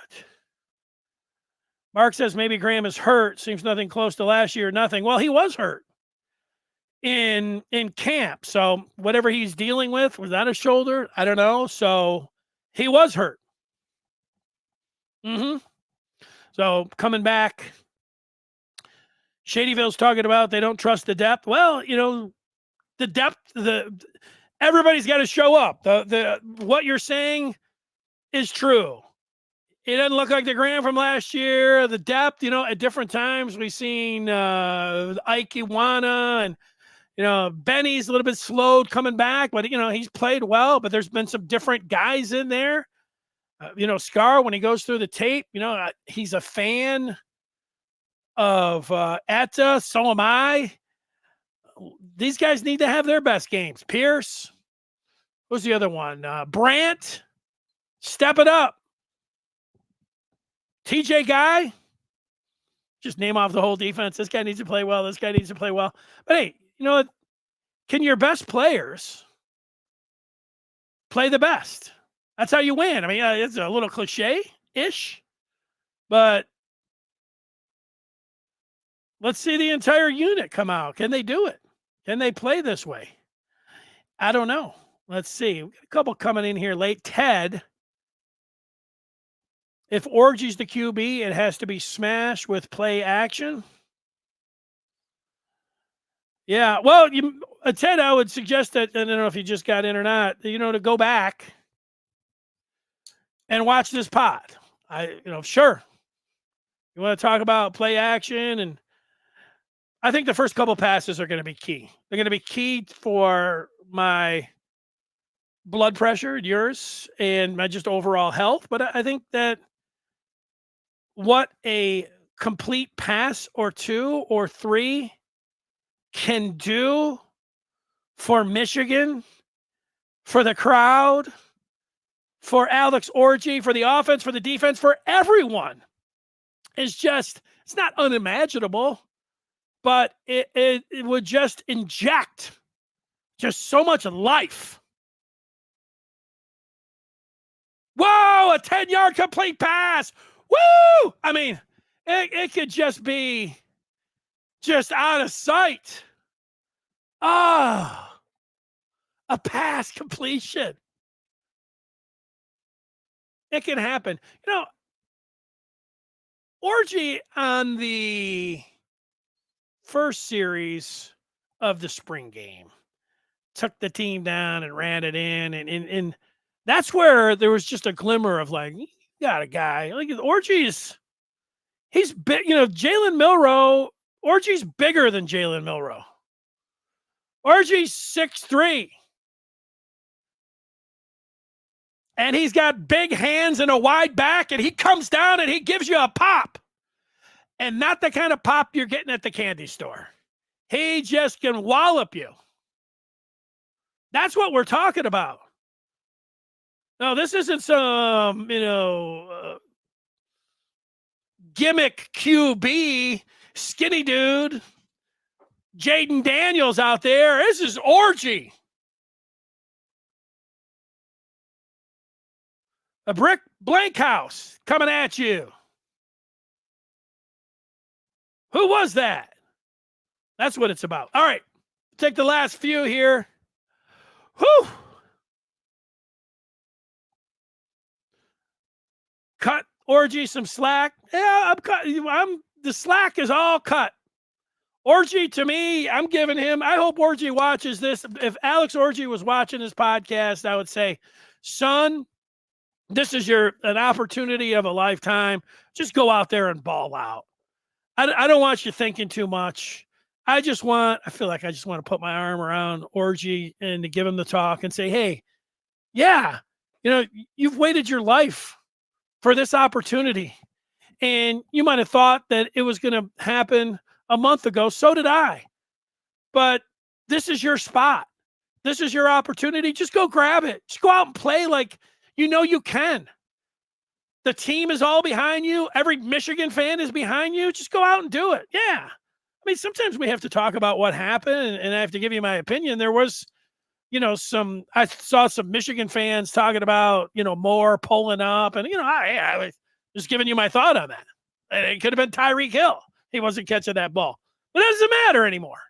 Mark says maybe Graham is hurt. Seems nothing close to last year. Nothing. Well, he was hurt in camp. So whatever he's dealing with, was that a shoulder? I don't know. So he was hurt. So coming back, Shadyville's talking about they don't trust the depth. Well, the depth, everybody's got to show up. The what you're saying is true. It doesn't look like the Graham from last year. The depth, at different times we've seen Ike Iwana and Benny's a little bit slowed coming back, but he's played well. But there's been some different guys in there. Scar, when he goes through the tape, he's a fan of Etta. So am I. These guys need to have their best games. Pierce, who's the other one? Brandt, step it up. TJ Guy, just name off the whole defense. This guy needs to play well. This guy needs to play well. But hey, can your best players play the best? That's how you win. I mean, it's a little cliche-ish, but let's see the entire unit come out. Can they do it? Can they play this way? I don't know. Let's see. We got a couple coming in here late. Ted, if Orji's the QB, it has to be smash with play action. Yeah, well, Ted, I would suggest that, I don't know if you just got in or not, to go back and watch this pod. Sure. You want to talk about play action, and I think the first couple passes are going to be key. They're going to be key for my blood pressure, yours, and my just overall health. But I think that what a complete pass or 2 or 3 can do for Michigan, for the crowd, for Alex Orji, for the offense, for the defense, for everyone, is just, it's not unimaginable, but it would just inject just so much life. Whoa, a 10-yard complete pass. Woo! I mean, it could just be just out of sight. A pass completion. It can happen. Orji on the first series of the spring game took the team down and ran it in. And that's where there was just a glimmer of like, you got a guy. Like he's big, Jalen Milroe, Orji's bigger than Jalen Milroe. Orji's 6'3". And he's got big hands and a wide back, and he comes down and he gives you a pop. And not the kind of pop you're getting at the candy store. He just can wallop you. That's what we're talking about. No, this isn't some, gimmick QB, skinny dude. Jaden Daniels out there. This is Orji. A brick blank house coming at you. Who was that? That's what it's about. All right. Take the last few here. Whew. Cut Orji some slack. Yeah, the slack is all cut. Orji, to me, I'm giving him, I hope Orji watches this. If Alex Orji was watching this podcast, I would say, son, this is an opportunity of a lifetime. Just go out there and ball out. I don't want you thinking too much. I feel like I just want to put my arm around Orji and to give him the talk and say, hey, yeah, you've waited your life for this opportunity. And you might have thought that it was going to happen a month ago. So did I. But this is your spot. This is your opportunity. Just go grab it. Just go out and play like you can. The team is all behind you. Every Michigan fan is behind you. Just go out and do it. Yeah. I mean, sometimes we have to talk about what happened, and I have to give you my opinion. There was, I saw some Michigan fans talking about, Moore pulling up, and, I was just giving you my thought on that. It could have been Tyreek Hill. He wasn't catching that ball. But it doesn't matter anymore.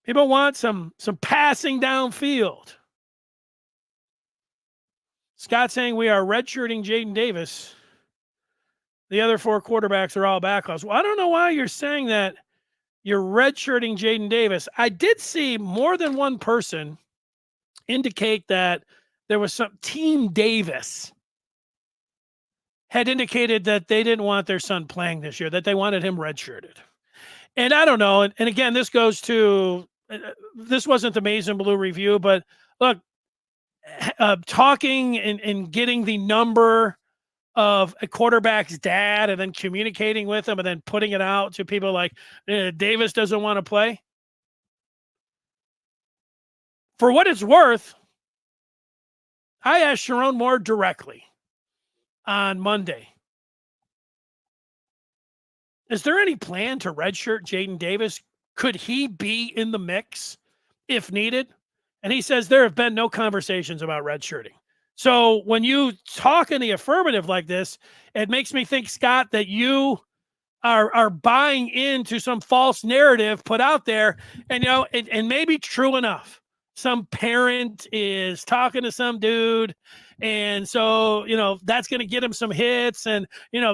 People want some passing downfield. Scott saying we are redshirting Jaden Davis. The other 4 quarterbacks are all backlogs. Well, I don't know why you're saying that you're redshirting Jaden Davis. I did see more than one person indicate that there was some Team Davis had indicated that they didn't want their son playing this year, that they wanted him redshirted. And I don't know. And again, this goes to, this wasn't the Maize and Blue review, but look, talking and getting the number of a quarterback's dad and then communicating with him and then putting it out to people like Davis doesn't want to play. For what it's worth, I asked Sharon Moore directly on Monday, is there any plan to redshirt Jaden Davis? Could he be in the mix if needed? And he says there have been no conversations about redshirting. So when you talk in the affirmative like this, it makes me think, Scott, that you are buying into some false narrative put out there. And, and maybe true enough. Some parent is talking to some dude. And so, that's going to get him some hits. And,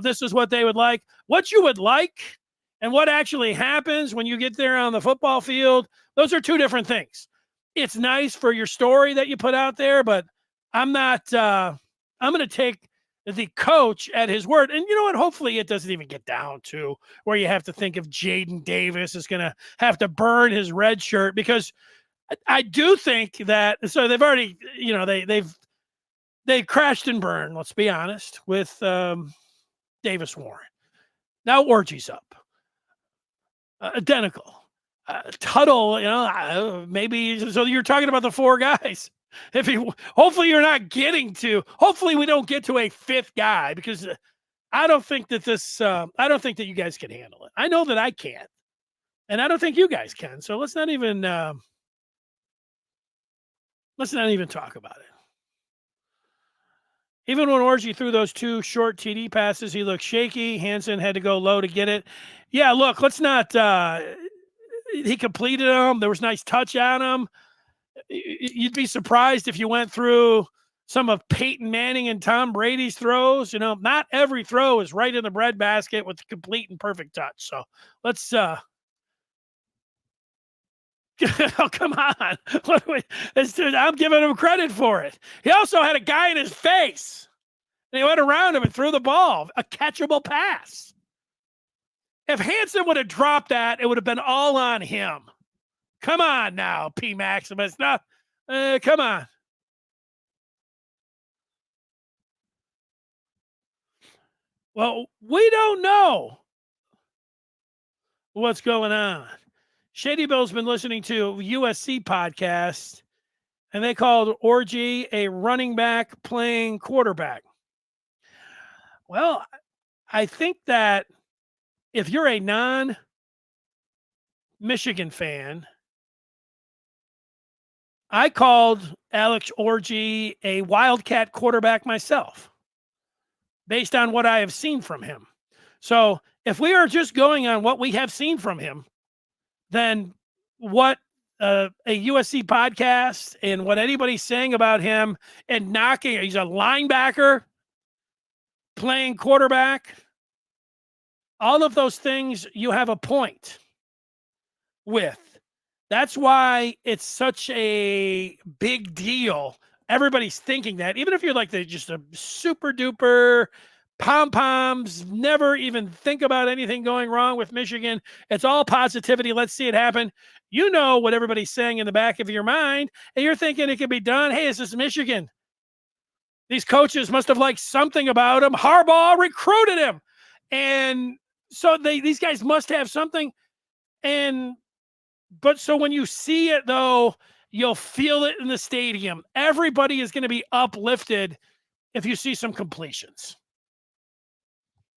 this is what they would like. What you would like and what actually happens when you get there on the football field, those are two different things. It's nice for your story that you put out there, but I'm not, I'm going to take the coach at his word. And you know what? Hopefully it doesn't even get down to where you have to think of Jaden Davis is going to have to burn his red shirt, because I do think that, so they've already, they've crashed and burned, let's be honest, with Davis Warren. Now Orji's up. Identical. Tuttle, maybe. So you're talking about the 4 guys. Hopefully you're not hopefully we don't get to a 5th guy, because I don't think that I don't think that you guys can handle it. I know that I can't, and I don't think you guys can. So let's not even talk about it. Even when Orji threw those 2 short TD passes, he looked shaky. Hansen had to go low to get it. Yeah, look, let's not he completed them. There was nice touch on him. You'd be surprised if you went through some of Peyton Manning and Tom Brady's throws. Not every throw is right in the breadbasket with complete and perfect touch. So let's oh, come on. I'm giving him credit for it. He also had a guy in his face, and he went around him and threw the ball, a catchable pass. If Hansen would have dropped that, it would have been all on him. Come on now, P. Maximus. No, come on. Well, we don't know what's going on. Shady Bill's been listening to a USC podcast, and they called Orji a running back playing quarterback. Well, I think that if you're a non-Michigan fan, I called Alex Orji a Wildcat quarterback myself, based on what I have seen from him. So if we are just going on what we have seen from him, then what a USC podcast and what anybody's saying about him and knocking, he's a linebacker playing quarterback, all of those things you have a point with. That's why it's such a big deal. Everybody's thinking that, even if you're like just a super duper pom-poms, never even think about anything going wrong with Michigan. It's all positivity. Let's see it happen. You know what everybody's saying in the back of your mind, and you're thinking it can be done. Hey, this is Michigan. These coaches must have liked something about him. Harbaugh recruited him. And so these guys must have something. But so when you see it, though, you'll feel it in the stadium. Everybody is going to be uplifted if you see some completions,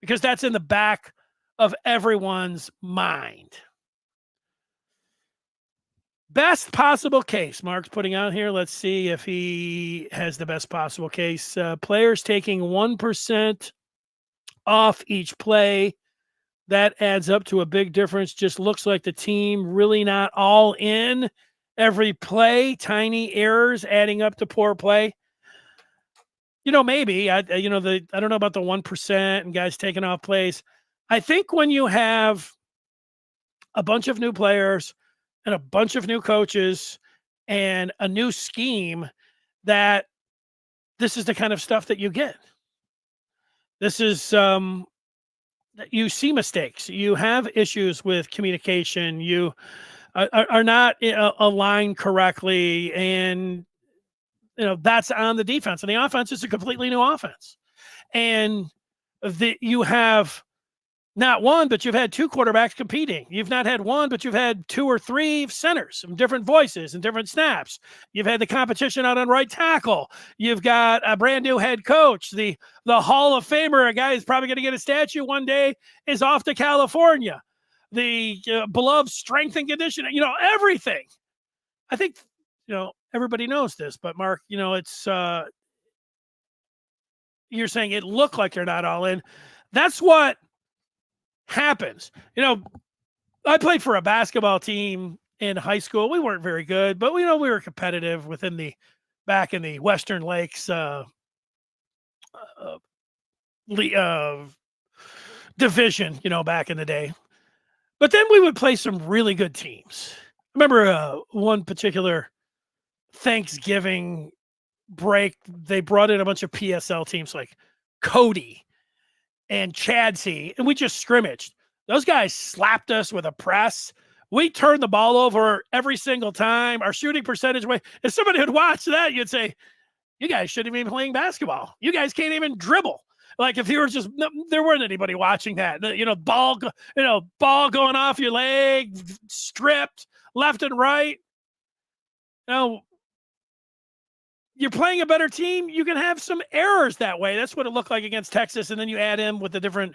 because that's in the back of everyone's mind. Best possible case, Mark's putting out here. Let's see if he has the best possible case. Players taking 1% off each play. That adds up to a big difference. Just looks like the team really not all in every play. Tiny errors adding up to poor play. Maybe I don't know about the 1% and guys taking off plays. I think when you have a bunch of new players and a bunch of new coaches and a new scheme, that this is the kind of stuff that you get. This is you see mistakes. You have issues with communication. You are not aligned correctly, and that's on the defense. And the offense is a completely new offense. And you have not one, but you've had two quarterbacks competing. You've not had one, but you've had two or three centers, some different voices and different snaps. You've had the competition out on right tackle. You've got a brand new head coach. The Hall of Famer, a guy who's probably going to get a statue one day, is off to California. The beloved strength and conditioning, everything. I think, everybody knows this, but Mark, it's, you're saying it looked like they're not all in. That's what happens. I played for a basketball team in high school. We weren't very good, but we were competitive back in the Western Lakes division, back in the day. But then we would play some really good teams. I remember one particular Thanksgiving break, they brought in a bunch of PSL teams like Cody and Chadsey, and we just scrimmaged. Those guys slapped us with a press. We turned the ball over every single time. Our shooting percentage, if somebody would watch that, you'd say, you guys shouldn't even be playing basketball. You guys can't even dribble. Like if you were there weren't anybody watching that. Ball going off your leg, stripped left and right. Now, you're playing a better team, you can have some errors that way. That's what it looked like against Texas. And then you add in with the different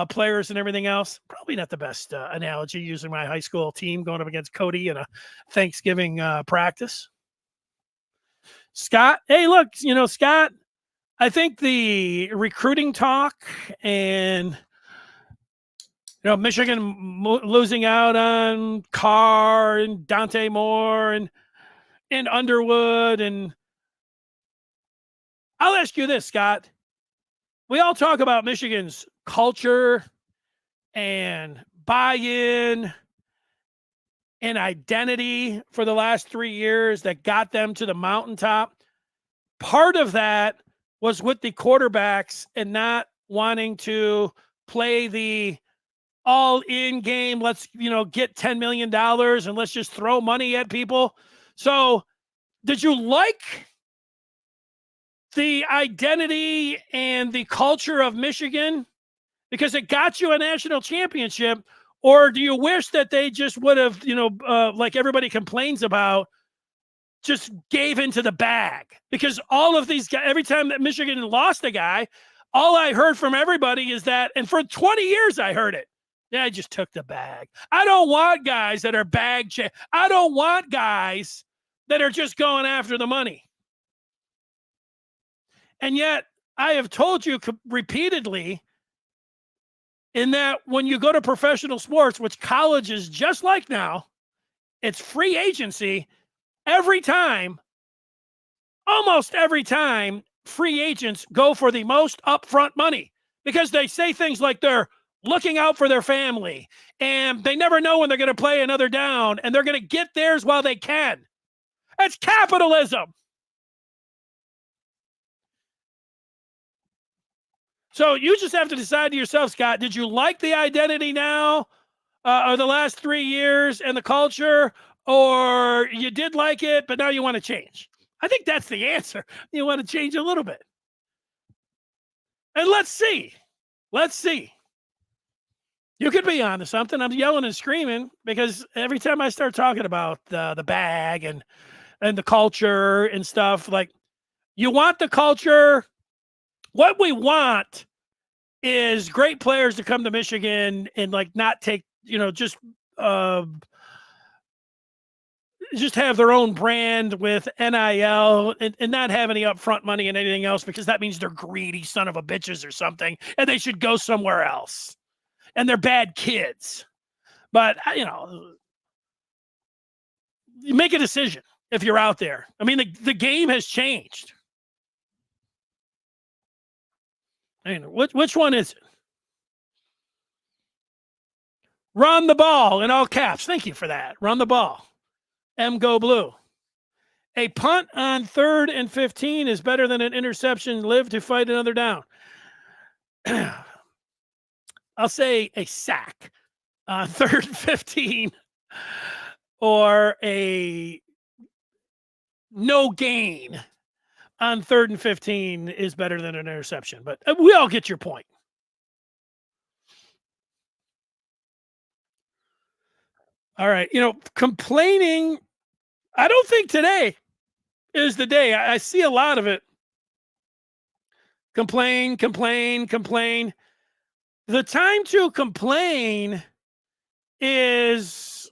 players and everything else. Probably not the best analogy, using my high school team going up against Cody in a Thanksgiving practice. Scott, hey, look, Scott, I think the recruiting talk and, Michigan losing out on Carr and Dante Moore and Underwood. And I'll ask you this, Scott. We all talk about Michigan's culture and buy-in and identity for the last 3 years that got them to the mountaintop. Part of that was with the quarterbacks and not wanting to play the all-in game. Let's, get $10 million and let's just throw money at people. So did you like the identity and the culture of Michigan because it got you a national championship? Or do you wish that they just would have, like everybody complains about, just gave into the bag? Because all of these guys, every time that Michigan lost a guy, all I heard from everybody is that, and for 20 years I heard it, Yeah, I just took the bag. I don't want guys that are I don't want guys that are just going after the money. And yet, I have told you repeatedly in that when you go to professional sports, which college is just like now, it's free agency every time, almost every time, free agents go for the most upfront money because they say things like they're looking out for their family and they never know when they're going to play another down and they're going to get theirs while they can. That's capitalism. So you just have to decide to yourself, Scott, did you like the identity now or the last 3 years and the culture, or you did like it, but now you want to change? I think that's the answer. You want to change a little bit. And let's see. Let's see. You could be onto something. I'm yelling and screaming because every time I start talking about the bag and the culture and stuff, like, you want the culture. What we want is great players to come to Michigan and like not take, just have their own brand with NIL and not have any upfront money and anything else, because that means they're greedy son of a bitches or something and they should go somewhere else. And they're bad kids. But, you make a decision if you're out there. I mean, the game has changed. I mean, which one is it? Run the ball in all caps. Thank you for that. Run the ball. Go blue. A punt on 3rd and 15 is better than an interception. Live to fight another down. I'll say a sack on 3rd and 15 or a no gain on 3rd and 15 is better than an interception. But we all get your point. All right. Complaining, I don't think today is the day. I see a lot of it. Complain. The time to complain was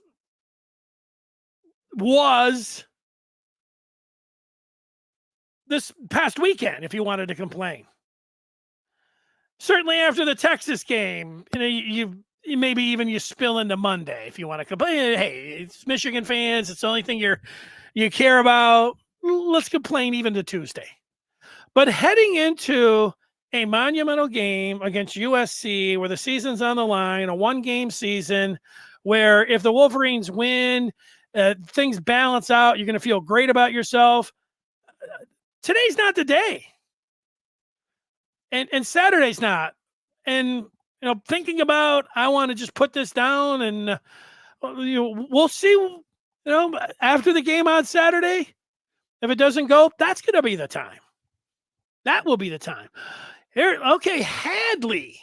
this past weekend, if you wanted to complain. Certainly after the Texas game, you maybe even you spill into Monday if you want to complain. Hey, it's Michigan fans. It's the only thing you care about. Let's complain even to Tuesday. But heading into a monumental game against USC where the season's on the line, a 1-game season where if the Wolverines win, things balance out, you're going to feel great about yourself. Today's not the day. And Saturday's not. And, thinking about, I want to just put this down and we'll see, after the game on Saturday, if it doesn't go, that's going to be the time. That will be the time. Here, okay, Hadley.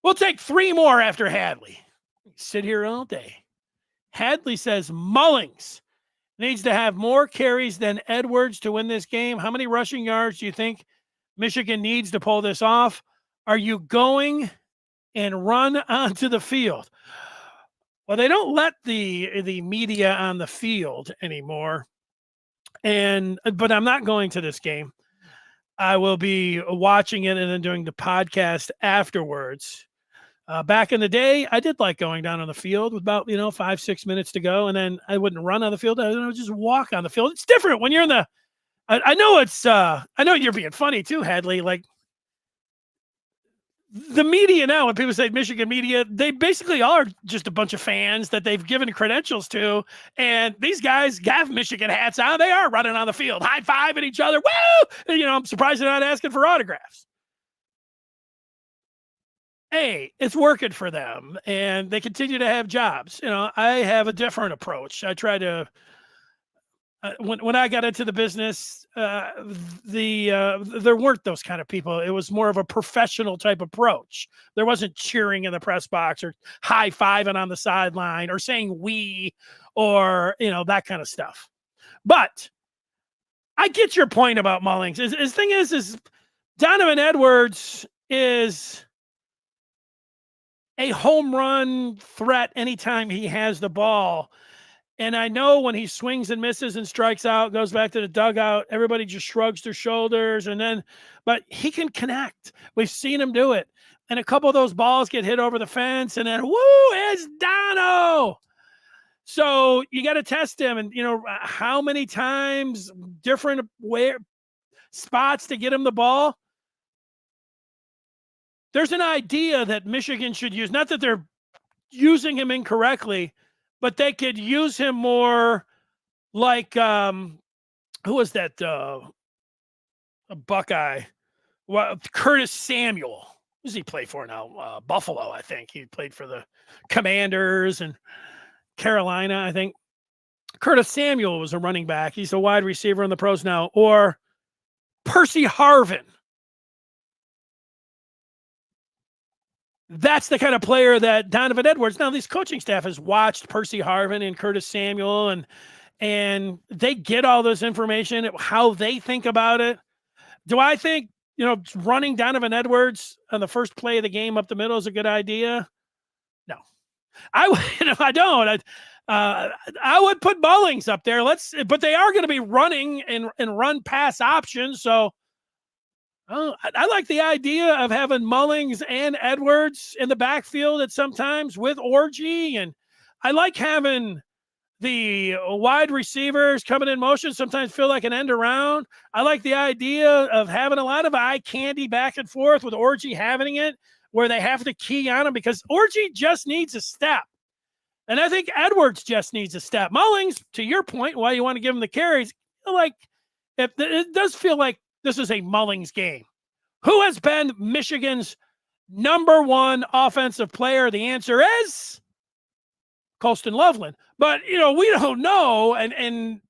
We'll take 3 more after Hadley. Sit here all day. Hadley says Mullings needs to have more carries than Edwards to win this game. How many rushing yards do you think Michigan needs to pull this off? Are you going and run onto the field? Well, they don't let the media on the field anymore. But I'm not going to this game. I will be watching it and then doing the podcast afterwards. Back in the day, I did like going down on the field with about, 5-6 minutes to go. And then I wouldn't run on the field. I would just walk on the field. It's different when you're in the, I know you're being funny too, Hadley. Like the media now, when people say Michigan media, they basically are just a bunch of fans that they've given credentials to. And these guys have Michigan hats on. They are running on the field, high-fiving each other. Woo! And, I'm surprised they're not asking for autographs. Hey, it's working for them. And they continue to have jobs. I have a different approach. I try to, when I got into the business, there weren't those kind of people. It was more of a professional type approach. There wasn't cheering in the press box or high-fiving on the sideline or saying we or, that kind of stuff. But I get your point about Mullings. His thing is Donovan Edwards is a home run threat anytime he has the ball. And I know when he swings and misses and strikes out, goes back to the dugout, everybody just shrugs their shoulders. But he can connect. We've seen him do it. And a couple of those balls get hit over the fence, and then, woo, it's Dono. So you got to test him. And, how many times, different spots to get him the ball. There's an idea that Michigan should use, not that they're using him incorrectly, but they could use him more like, who was that? A Buckeye. Well, Curtis Samuel. Who does he play for now? Buffalo, I think. He played for the Commanders and Carolina, I think. Curtis Samuel was a running back. He's a wide receiver in the pros now. Or Percy Harvin. That's the kind of player that Donovan Edwards, now this coaching staff has watched Percy Harvin and Curtis Samuel, and they get all this information, how they think about it. Do I think, running Donovan Edwards on the first play of the game up the middle is a good idea? No. I don't. I would put Mullings up there. But they are going to be running and run pass options. So I like the idea of having Mullings and Edwards in the backfield at sometimes with Orji, and I like having the wide receivers coming in motion. Sometimes feel like an end around. I like the idea of having a lot of eye candy back and forth with Orji having it, where they have to key on him because Orji just needs a step. And I think Edwards just needs a step. Mullings, to your point, why you want to give him the carries, like it does feel like this is a Mullings game. Who has been Michigan's number one offensive player? The answer is Colston Loveland. But, we don't know. And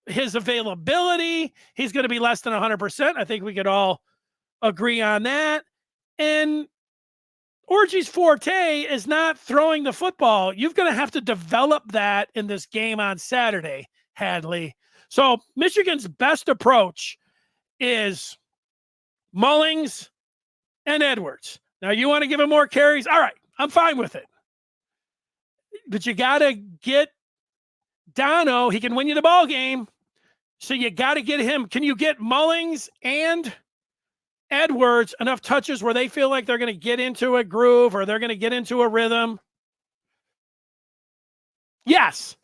his availability, he's going to be less than 100%. I think we could all agree on that. And Orji's forte is not throwing the football. You're going to have to develop that in this game on Saturday, Hadley. So Michigan's best approach is Mullings and Edwards. Now, you want to give him more carries? All right, I'm fine with it. But you got to get Dono. He can win you the ball game. So you got to get him. Can you get Mullings and Edwards enough touches where they feel like they're going to get into a groove or they're going to get into a rhythm? Yes.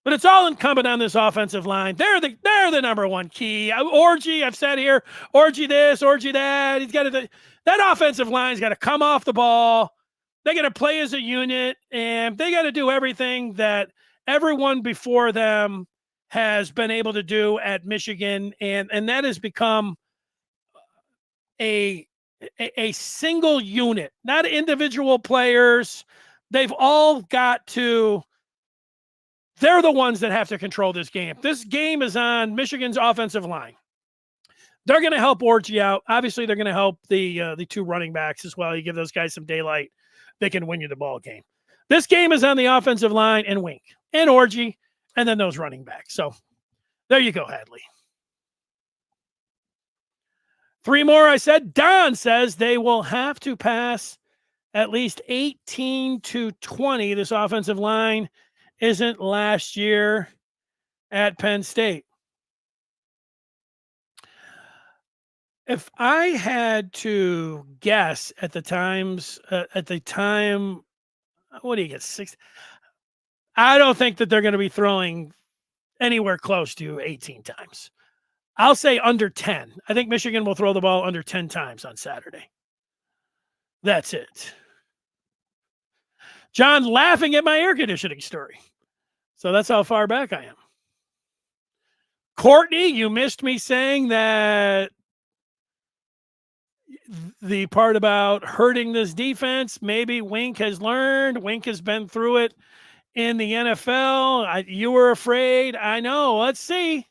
But it's all incumbent on this offensive line. They're the number one key. Orji, I've said here, Orji this, Orji that. He's got to. That offensive line's got to come off the ball. They got to play as a unit, and they got to do everything that everyone before them has been able to do at Michigan, and that has become a single unit, not individual players. They've all got to. They're the ones that have to control this game. This game is on Michigan's offensive line. They're going to help Orji out. Obviously, they're going to help the two running backs as well. You give those guys some daylight, they can win you the ball game. This game is on the offensive line and Wink and Orji, and then those running backs. So there you go, Hadley. 3 more, I said. Don says they will have to pass at least 18 to 20. This offensive line isn't last year at Penn State. If I had to guess at the time, what do you get? 6? I don't think that they're going to be throwing anywhere close to 18 times. I'll say under 10. I think Michigan will throw the ball under 10 times on Saturday. That's it. John laughing at my air conditioning story. So that's how far back I am. Courtney, you missed me saying that the part about hurting this defense, maybe Wink has learned. Wink has been through it in the NFL. You were afraid. I know. Let's see.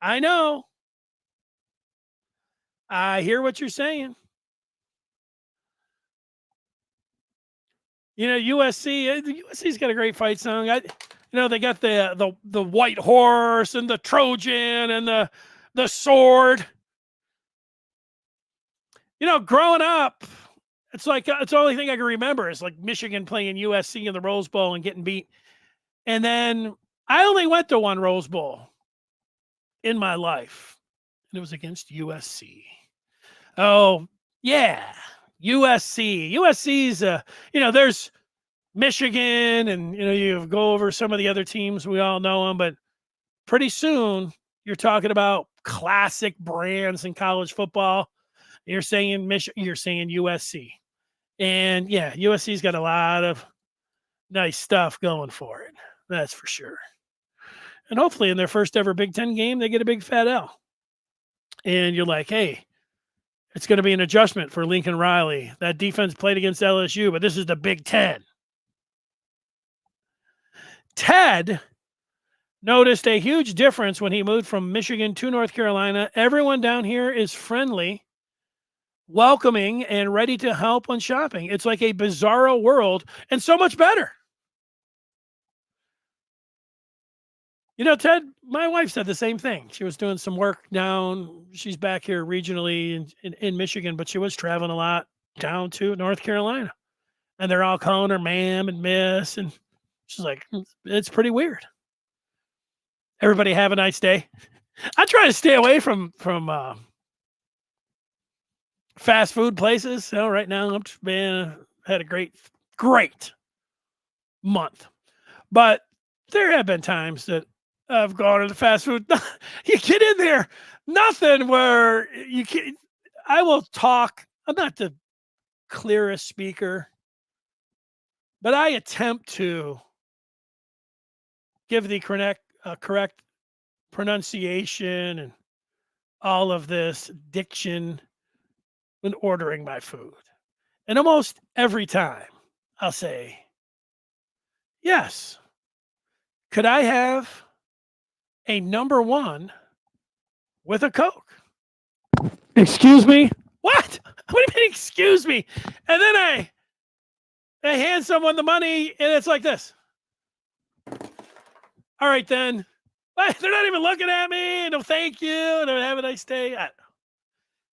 I know. I hear what you're saying. USC's got a great fight song. They got the white horse and the Trojan and the sword. Growing up, It's like it's the only thing I can remember is like Michigan playing USC in the Rose Bowl and getting beat. And then I only went to one Rose Bowl in my life, and it was against USC. Oh, yeah. USC. USC's, there's Michigan, and, you go over some of the other teams. We all know them, but pretty soon you're talking about classic brands in college football. You're saying you're saying USC. And yeah, USC's got a lot of nice stuff going for it. That's for sure. And hopefully in their first ever Big Ten game, they get a big fat L. And you're like, hey, it's going to be an adjustment for Lincoln Riley. That defense played against LSU, but this is the Big Ten. Ted noticed a huge difference when he moved from Michigan to North Carolina. Everyone down here is friendly, welcoming, and ready to help when shopping. It's like a bizarro world and so much better. Ted, my wife said the same thing. She was doing some work down. She's back here regionally in Michigan, but she was traveling a lot down to North Carolina. And they're all calling her ma'am and miss. And she's like, it's pretty weird. Everybody have a nice day. I try to stay away from fast food places. So right now I'm just had a great month. But there have been times that I've gone to the fast food. You get in there, nothing where you can. I will talk. I'm not the clearest speaker, but I attempt to give the correct pronunciation and all of this diction when ordering my food. And almost every time I'll say, yes, could I have a number one with a Coke? Excuse me? What? What do you mean, excuse me? And then I hand someone the money, and it's like this. All right, then. They're not even looking at me. No, thank you. No, have a nice day.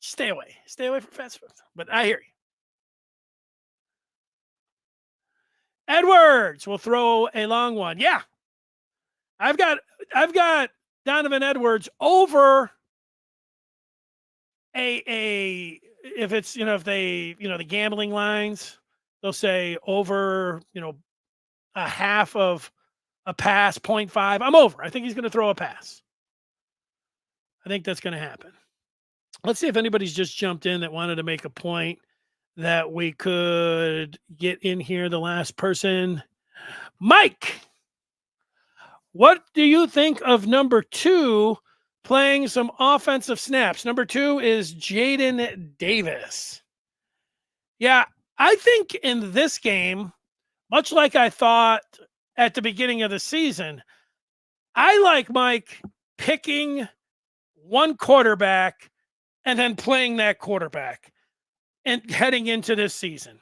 Stay away. Stay away from fast food. But I hear you. Edwards will throw a long one. Yeah. I've got Donovan Edwards over if it's, if they, the gambling lines, they'll say over, a half of a pass, 0.5. I'm over. I think he's going to throw a pass. I think that's going to happen. Let's see if anybody's just jumped in that wanted to make a point that we could get in here. The last person, Mike. What do you think of number 2 playing some offensive snaps? Number 2 is Jaden Davis. Yeah, I think in this game, much like I thought at the beginning of the season, I like Mike picking one quarterback and then playing that quarterback and heading into this season.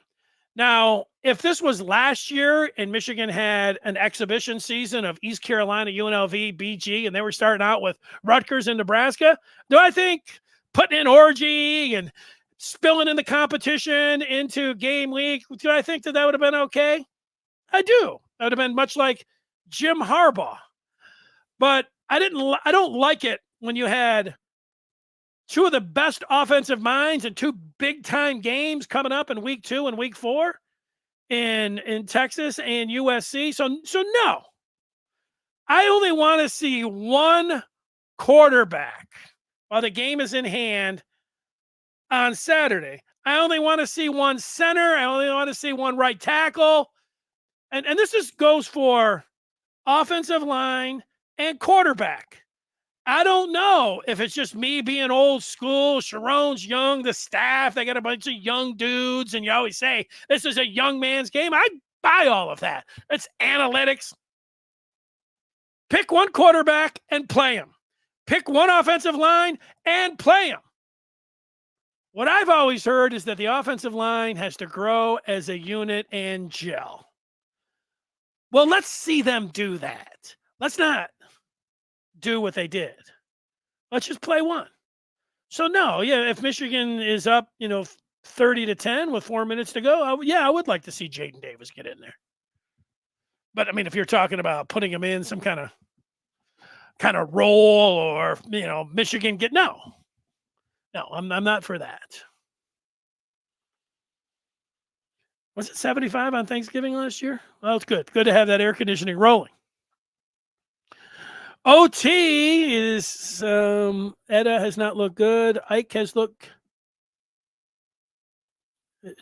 Now, if this was last year and Michigan had an exhibition season of East Carolina, UNLV, BG, and they were starting out with Rutgers and Nebraska, do I think putting in Orji and spilling in the competition into game week, do I think that would have been okay? I do. That would have been much like Jim Harbaugh. But I don't like it when you had two of the best offensive minds and two big-time games coming up in week 2 and week 4 in Texas and USC. So no. I only want to see one quarterback while the game is in hand on Saturday. I only want to see one center. I only want to see one right tackle. And this goes for offensive line and quarterback. I don't know if it's just me being old school. Sharon's young, the staff, they got a bunch of young dudes, and you always say, this is a young man's game. I buy all of that. It's analytics. Pick one quarterback and play him. Pick one offensive line and play him. What I've always heard is that the offensive line has to grow as a unit and gel. Well, let's see them do that. Let's not do what they did. Let's just play one. So no, yeah, if Michigan is up, 30-10 with 4 minutes to go. I would like to see Jaden Davis get in there. But I mean, if you're talking about putting him in some kind of role, or Michigan no, I'm not for that. Was it 75 on Thanksgiving last year? Well, it's good. Good to have that air conditioning rolling. OT is Edda has not looked good. Ike has looked.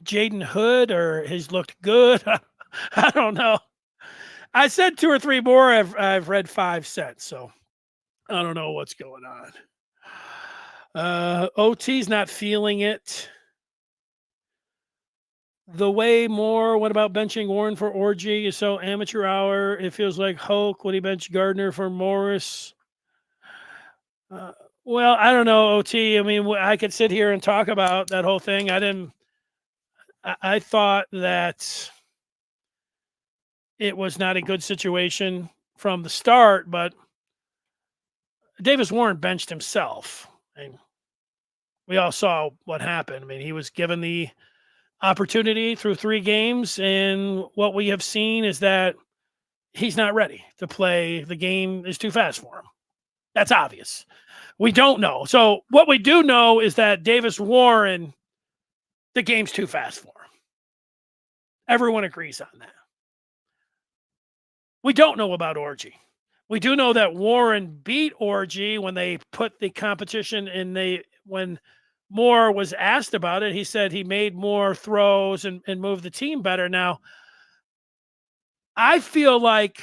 Jaden Hood or has looked good. I don't know. I said 2 or 3 more. I've read 5 cents, so I don't know what's going on. OT's not feeling it. The way more. What about benching Warren for Orji? Is so amateur hour. It feels like Hoke when he benched Gardner for Morris. Well, I don't know, OT. I mean, I could sit here and talk about that whole thing. I thought that it was not a good situation from the start, but Davis Warren benched himself. And we all saw what happened. I mean, he was given the opportunity through 3 games, and what we have seen is that he's not ready to play. The game is too fast for him. That's obvious. We don't know. So what we do know is that Davis Warren, the game's too fast for him. Everyone agrees on that. We don't know about Orji. We do know that Warren beat Orji when they put the competition in. When Moore was asked about it, he said he made more throws and moved the team better. Now, I feel like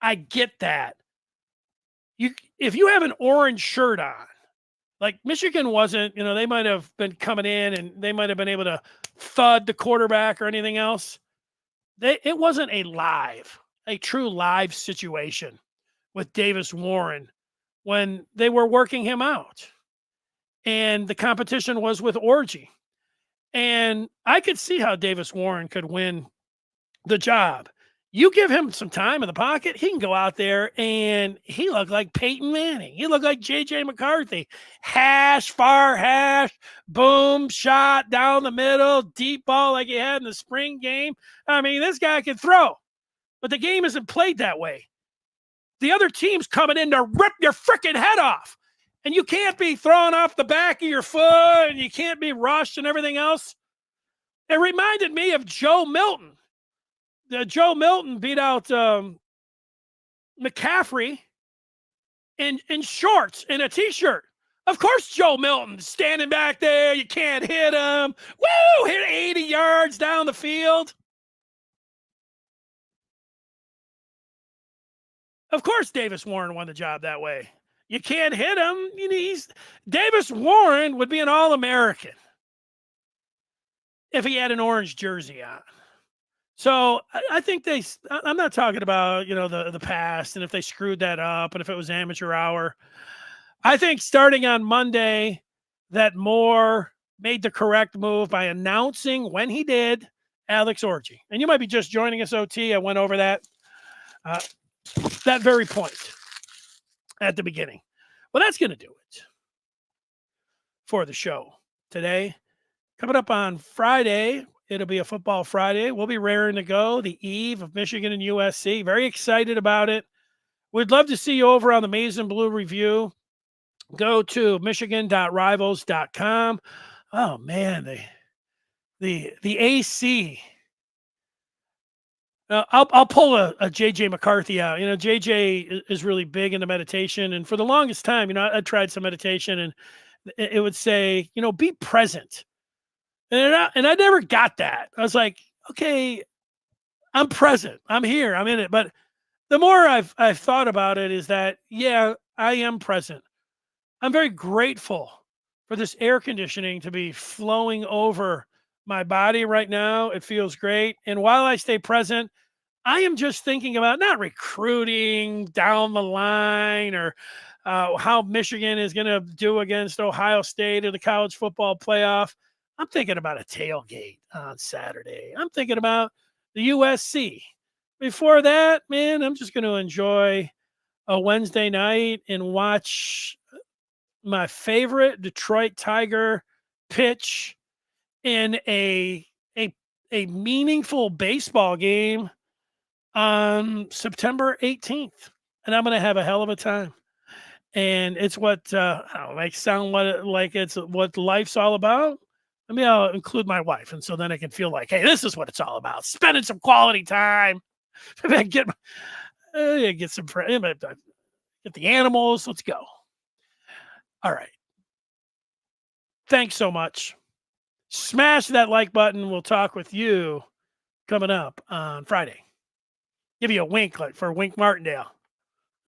I get that. If you have an orange shirt on, like Michigan wasn't, they might have been coming in and they might have been able to thud the quarterback or anything else. It wasn't a true live situation with Davis Warren when they were working him out. And the competition was with Orji. And I could see how Davis Warren could win the job. You give him some time in the pocket, he can go out there and he looked like Peyton Manning. He looked like J.J. McCarthy. Far hash, boom, shot down the middle, deep ball like he had in the spring game. I mean, this guy can throw, but the game isn't played that way. The other team's coming in to rip your freaking head off. And you can't be throwing off the back of your foot and you can't be rushed and everything else. It reminded me of Joe Milton. Joe Milton beat out McCaffrey in shorts and a T-shirt. Of course, Joe Milton standing back there. You can't hit him. Woo! Hit 80 yards down the field. Of course, Davis Warren won the job that way. You can't hit him. Davis Warren would be an All-American if he had an orange jersey on. So I think I'm not talking about, the past and if they screwed that up and if it was amateur hour. I think starting on Monday that Moore made the correct move by announcing when he did Alex Orji. And you might be just joining us, OT. I went over that very point at the beginning. Well, that's going to do it for the show today. Coming up on Friday, it'll be a football Friday. We'll be raring to go the eve of Michigan and USC. Very excited about it. We'd love to see you over on the Maize and Blue Review. Go to michigan.rivals.com. Oh, man, the AC. I'll pull a JJ McCarthy out. JJ is really big into meditation. And for the longest time, I tried some meditation and it would say, be present. And I never got that. I was like, okay, I'm present. I'm here. I'm in it. But the more I've thought about it is that, yeah, I am present. I'm very grateful for this air conditioning to be flowing over my body right now. It feels great. And while I stay present, I am just thinking about not recruiting down the line or how Michigan is going to do against Ohio State in the college football playoff. I'm thinking about a tailgate on Saturday. I'm thinking about the USC. Before that, man, I'm just going to enjoy a Wednesday night and watch my favorite Detroit Tiger pitch in a a meaningful baseball game on September 18th, and I'm going to have a hell of a time. And it's what I don't know, like sound like it's what life's all about. I mean, I'll include my wife, and so then I can feel like, hey, this is what it's all about: spending some quality time. get get some get the animals. Let's go. All right. Thanks so much. Smash that like button. We'll talk with you coming up on Friday. Give you a wink like for Wink Martindale.